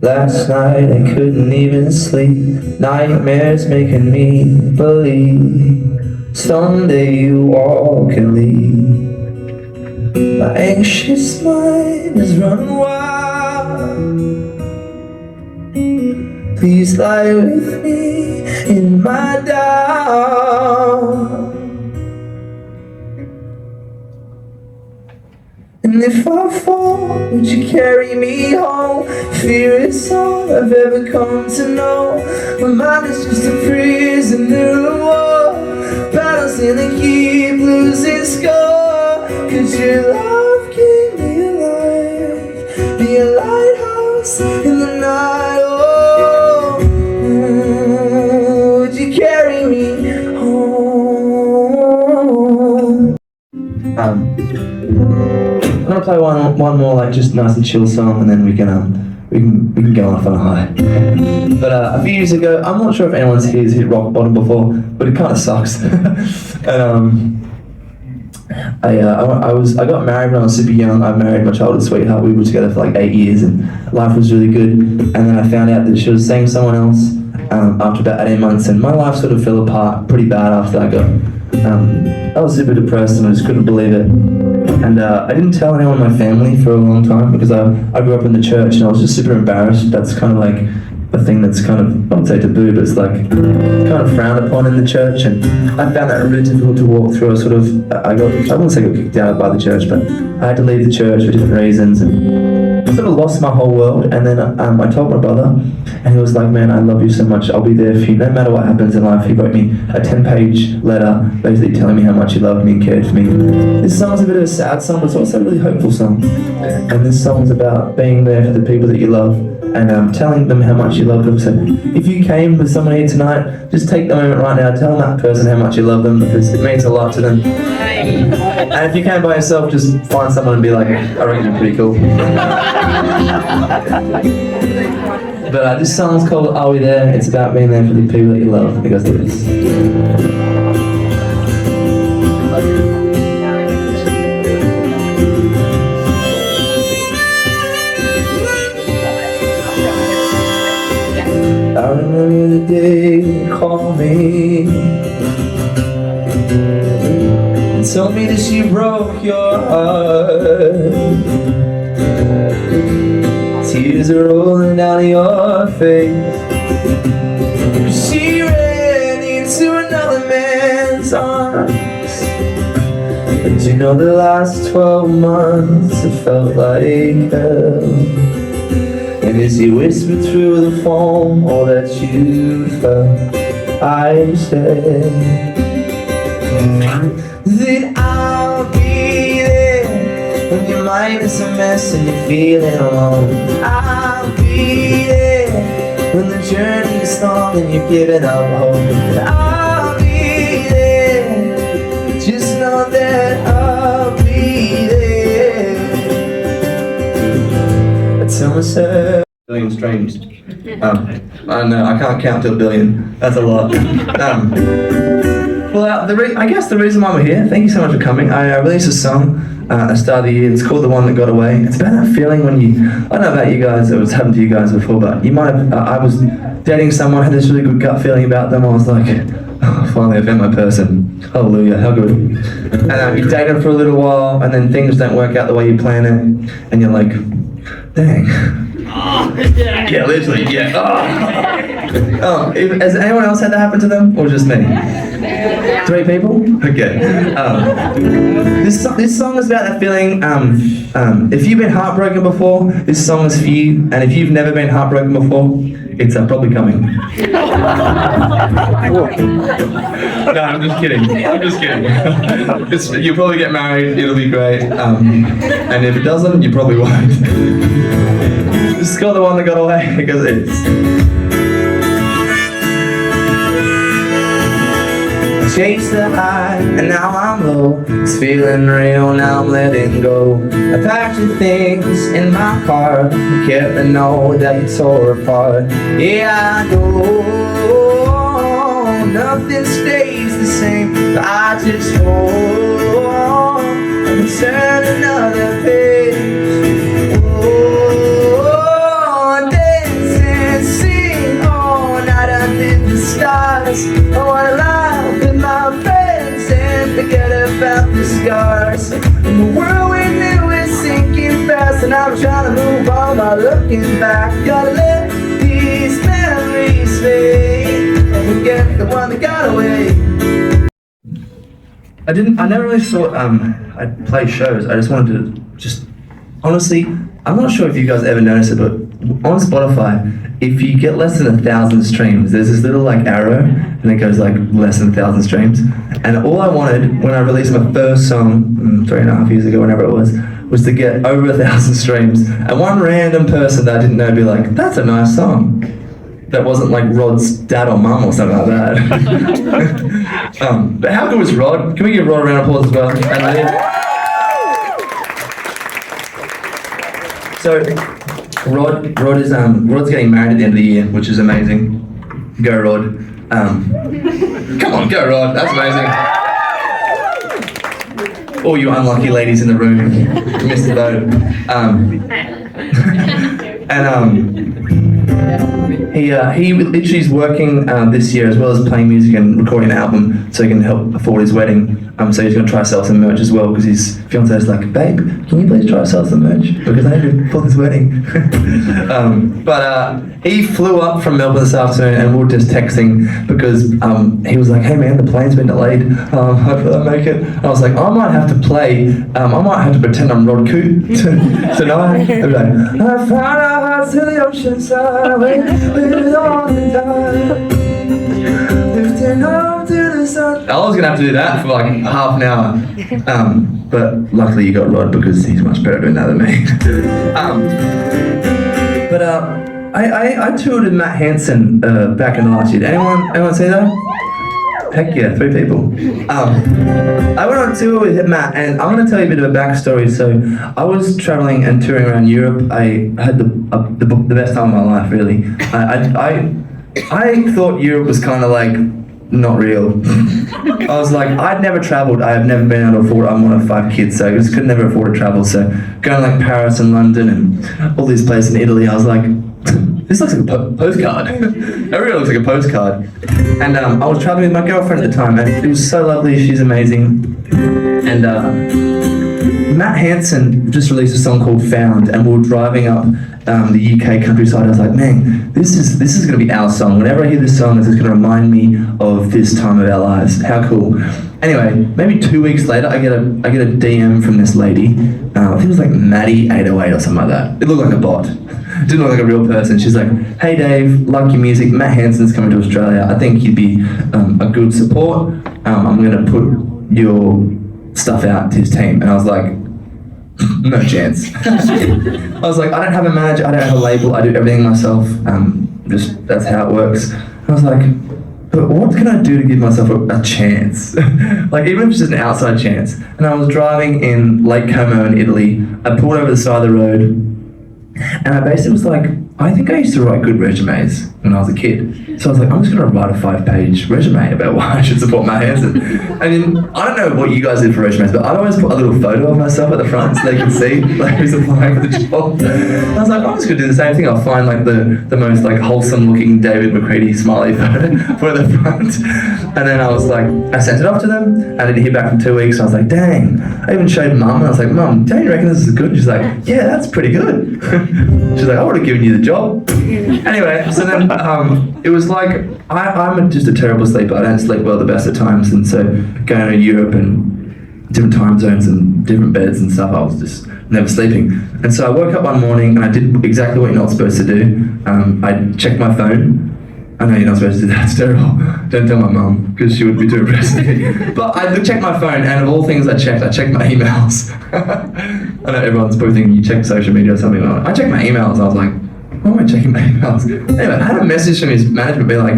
Last night I couldn't even sleep. Nightmares making me believe someday you walk and leave. My anxious mind is running wild. Please lie with me in my doubt. And if I fall, would you carry me home? Fear is all I've ever come to know. My mind is just a prisoner of war, battles and I keep losing score. Cause your love keep me alive, be a lighthouse in the night. Oh, would you carry me home? I'm gonna play one more just nice and chill song, and then we can go off on a high. But a few years ago, I'm not sure if anyone's here's hit rock bottom before, but it kind of sucks. And I got married when I was super young. I married my childhood sweetheart. We were together for 8 years, and life was really good. And then I found out that she was seeing someone else after about 18 months, and my life sort of fell apart pretty bad after I got. I was super depressed and I just couldn't believe it. And I didn't tell anyone in my family for a long time because I grew up in the church and I was just super embarrassed. That's kind of a thing that's kind of, I wouldn't say taboo, but it's kind of frowned upon in the church. And I found that really difficult to walk through. I wouldn't say I got kicked out by the church, but I had to leave the church for different reasons. And I sort of lost my whole world. And then I told my brother, and he was like, man, I love you so much. I'll be there for you no matter what happens in life. He wrote me a 10-page letter basically telling me how much he loved me and cared for me. This song's a bit of a sad song, but it's also a really hopeful song. And this song's about being there for the people that you love and telling them how much you love them. So if you came with someone here tonight, just take the moment right now, tell that person how much you love them, because it means a lot to them. And if you came by yourself, just find someone and be like, I reckon you're pretty cool. But this song's called Are We There? It's about being there for the people that you love. It goes like this. I remember the day you called me and told me that she broke your heart. Tears are rolling down your face. She ran into another man's arms. And you know the last 12 months it felt like hell. as you whisper through the phone all that you felt, I said that I'll be there when your mind is a mess and you're feeling alone. I'll be there when the journey is long and you're giving up hope. I'll be there, just know that I'll be there. I tell myself billion streams. I don't know, I can't count to a billion. That's a lot. Well, I guess the reason why we're here, thank you so much for coming. I released a song at the start of the year. It's called The One That Got Away. It's about that feeling when you, I don't know about you guys, it was happened to you guys before, but you might have, I was dating someone, had this really good gut feeling about them. I was like, oh, finally I found my person. Hallelujah, how good. And you date them for a little while, and then things don't work out the way you plan it, and you're like, dang. Yeah, literally, yeah. Oh, has anyone else had that happen to them, or just me? 3 people? Okay. This song is about that feeling. If you've been heartbroken before, this song is for you. And if you've never been heartbroken before, it's probably coming. No, I'm just kidding. I'm just kidding. You'll probably get married. It'll be great. And if it doesn't, you probably won't. This is called The One That Got Away because it's. Chase the high, and now I'm low. It's feeling real, now I'm letting go. I packed your things in my car. You kept to know that you tore apart. Yeah, I know nothing stays the same, but I just hope and turn another page. Oh, dance and sing all night under the stars. I wanna lie with my friends and forget about the scars. In the world we knew is sinking fast, and I'm trying to move on by looking back. Gotta let these memories fade and forget the one that got away. I never really thought I'd play shows. I just wanted to honestly, I'm not sure if you guys ever noticed it, but on Spotify, if you get less than 1,000 streams, there's this little like arrow, and it goes like less than 1,000 streams. And all I wanted when I released my first song 3.5 years ago, whenever it was to get over 1,000 streams. And one random person that I didn't know be like, "That's a nice song." That wasn't like Rod's dad or mum or something like that. But how good was Rod? Can we give Rod a round of applause as well? So Rod is Rod's getting married at the end of the year, which is amazing. Go Rod. Come on, go Rod. That's amazing. All you unlucky ladies in the room, missed the boat. He literally is working this year as well as playing music and recording an album so he can help afford his wedding. So he's going to try to sell some merch as well because his fiancée is like, "Babe, can you please try to sell some merch because I need to afford this wedding." But he flew up from Melbourne this afternoon and we were just texting because he was like, "Hey man, the plane's been delayed. Hopefully I make it." And I was like, I might have to pretend I'm Rod Coot tonight. I was like, "I found our hearts to the ocean side, with all the time, lifting up to the sun." I was gonna have to do that for like half an hour, but luckily you got Rod because he's much better doing that than me. I toured with Matt Hansen back in the last year. Anyone see that? Heck yeah, 3 people. I went on tour with Matt, and I'm going to tell you a bit of a backstory. So I was traveling and touring around Europe. I had the best time of my life, really. I thought Europe was kind of like not real. I was like, I'd never traveled. I have never been able to afford. I'm one of 5 kids, so I just could never afford to travel. So going like Paris and London and all these places in Italy, I was like, this looks like a postcard. It really looks like a postcard. And I was traveling with my girlfriend at the time, and it was so lovely. She's amazing. And Matt Hansen just released a song called Found, and we were driving up the UK countryside. I was like, man, this is going to be our song. Whenever I hear this song, this is going to remind me of this time of our lives. How cool. Anyway, maybe 2 weeks later, I get a DM from this lady. I think it was like Maddie808 or something like that. It looked like a bot. It didn't look like a real person. She's like, hey Dave, like your music. Matt Hansen's coming to Australia. I think you'd be a good support. I'm going to put your stuff out to his team. And I was like, no chance. I was like, I don't have a manager, I don't have a label, I do everything myself. Just that's how it works. I was like, but what can I do to give myself a chance? Like, even if it's just an outside chance. And I was driving in Lake Como in Italy. I pulled over the side of the road, and I basically was like, I think I used to write good resumes when I was a kid. So I was like, I'm just going to write a 5-page resume about why I should support Matt Hansen. I mean, I don't know what you guys did for resumes, but I'd always put a little photo of myself at the front so they could see like who's applying for the job. And I was like, I'm just going to do the same thing. I'll find like the most like wholesome looking David McCredie smiley photo, put it at the front. And then I was like, I sent it off to them. I didn't hear back for 2 weeks. I was like, dang. I even showed Mum, and I was like, Mum, don't you reckon this is good? She's like, yeah, that's pretty good. She's like, I would have given you the job. Anyway, so then it was like, I'm just a terrible sleeper. I don't sleep well the best of times, and so going to Europe and different time zones and different beds and stuff, I was just never sleeping. And so I woke up one morning and I did exactly what you're not supposed to do. I checked my phone. I know you're not supposed to do that, it's terrible. Don't tell my mum, because she would be too impressed with me. But I checked my phone, and of all things I checked my emails. I know everyone's probably thinking you check social media or something. I checked my emails, and I was like, why am I checking my emails? Anyway, I had a message from his management being like,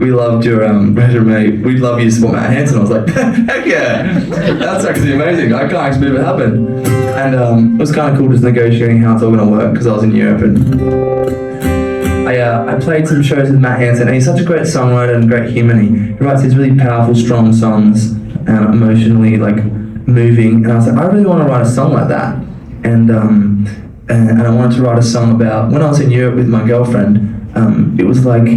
we loved your resume, we'd love you to support Matt Hansen. I was like, heck yeah, that's actually amazing. I can't actually believe it happened. And it was kind of cool just negotiating how it's all going to work, because I was in Europe, and I played some shows with Matt Hansen, and he's such a great songwriter and great human. He writes these really powerful, strong songs, and emotionally like moving. And I was like, I really want to write a song like that. And I wanted to write a song about when I was in Europe with my girlfriend. It was like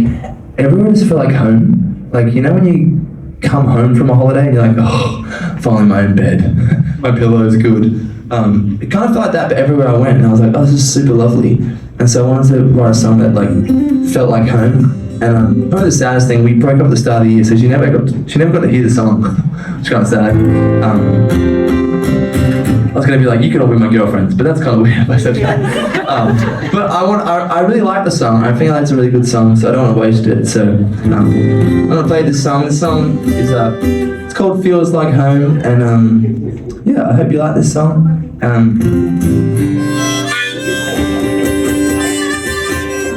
everyone just felt like home. Like, you know when you come home from a holiday and you're like, oh, finally my own bed, my pillow is good. It kind of felt like that, but everywhere I went, and I was like, oh, this is super lovely. And so I wanted to write a song that like felt like home. And probably the saddest thing, we broke up at the start of the year, so she never got to hear the song, which is kind of sad. I was going to be like, you could all be my girlfriends, but that's kind of weird if I said that. But I really like the song. I think that's a really good song, so I don't want to waste it. So I'm going to play this song. This song is it's called Feels Like Home, and yeah, I hope you like this song.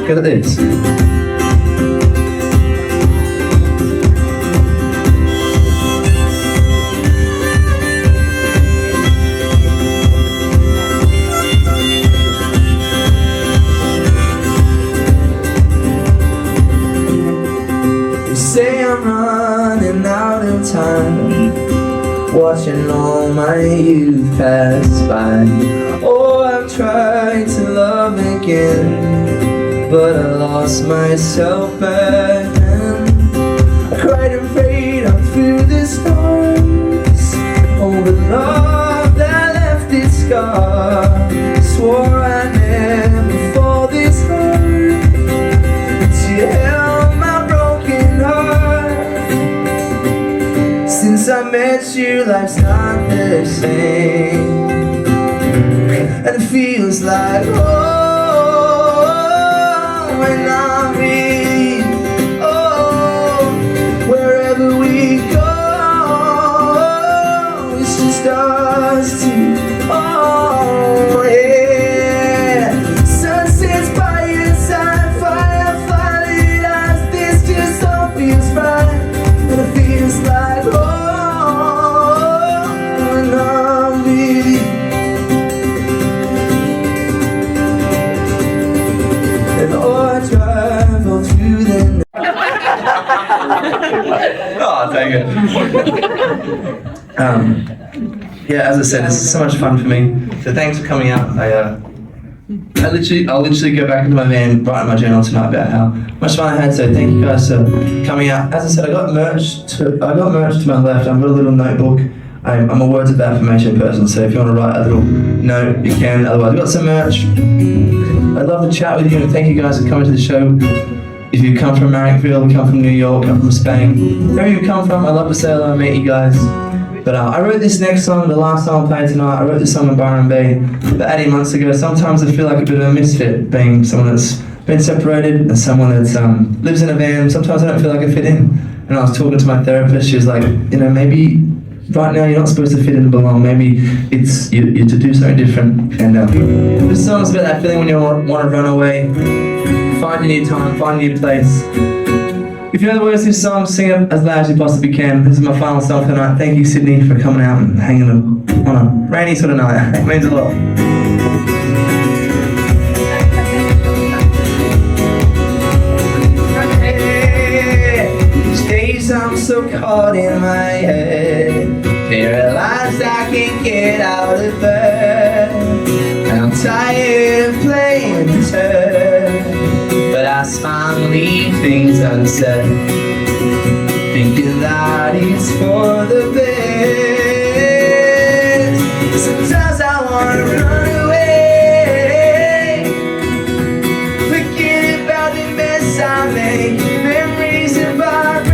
Go at this. Say I'm running out of time, watching all my youth pass by. Oh, I've tried to love again, but I lost myself back then. I cried and prayed on through the storms, oh, the love that left its scar. Swore I'd never fall this hard, but you held my broken heart. Since I met you, life's not the same, and it feels like when I'm with you, oh, wherever we go, it's just us two, oh, yeah. Sunsets by your side, firefly lit eyes, this just all feels right, and it feels like, when I'm with you. Oh, take it. Yeah, as I said, this is so much fun for me. So thanks for coming out. I'll literally go back into my van, write in my journal tonight about how much fun I had. So thank you guys for coming out. As I said, I got merch to my left. I've got a little notebook. I'm a words of affirmation person, so if you want to write a little note, you can. Otherwise, I've got some merch. I'd love to chat with you and thank you guys for coming to the show. If you come from Marrickville, come from New York, come from Spain, wherever you come from, I'd love to say hello and meet you guys. But I wrote this next song, the last song I'm playing tonight. I wrote this song in Byron Bay about 18 months ago. Sometimes I feel like a bit of a misfit, being someone that's been separated and someone that lives in a van. Sometimes I don't feel like I fit in. And I was talking to my therapist, she was like, you know, maybe right now you're not supposed to fit in and belong. Maybe it's you're to do something different. And this song's about that feeling when you want to run away, find a new time, find a new place. If you know the words of this song, sing it as loud as you possibly can. This is my final song for tonight. Thank you, Sydney, for coming out and hanging on a rainy sort of night. It means a lot. These days I'm so caught in my head, paralyzed, I can't get out of bed. And I'm tired of playing pretend, but I smile and leave things unsaid, thinking that it's for the best. Sometimes I wanna run away, forget about the mess I make, memories of our break.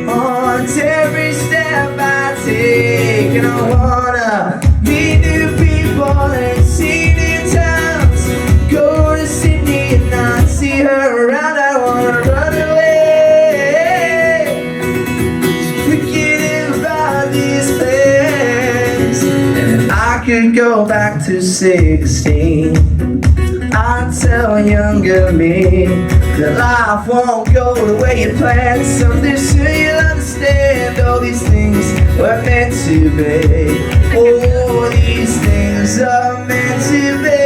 On every step I take, and I wanna meet new people and see new towns. Go to Sydney and not see her around. I wanna run away, forget about these plans. And if I could go back to 16, I'd tell younger me that life won't go the way you planned. Someday soon you'll understand all these things were meant to be. All these things are meant to be.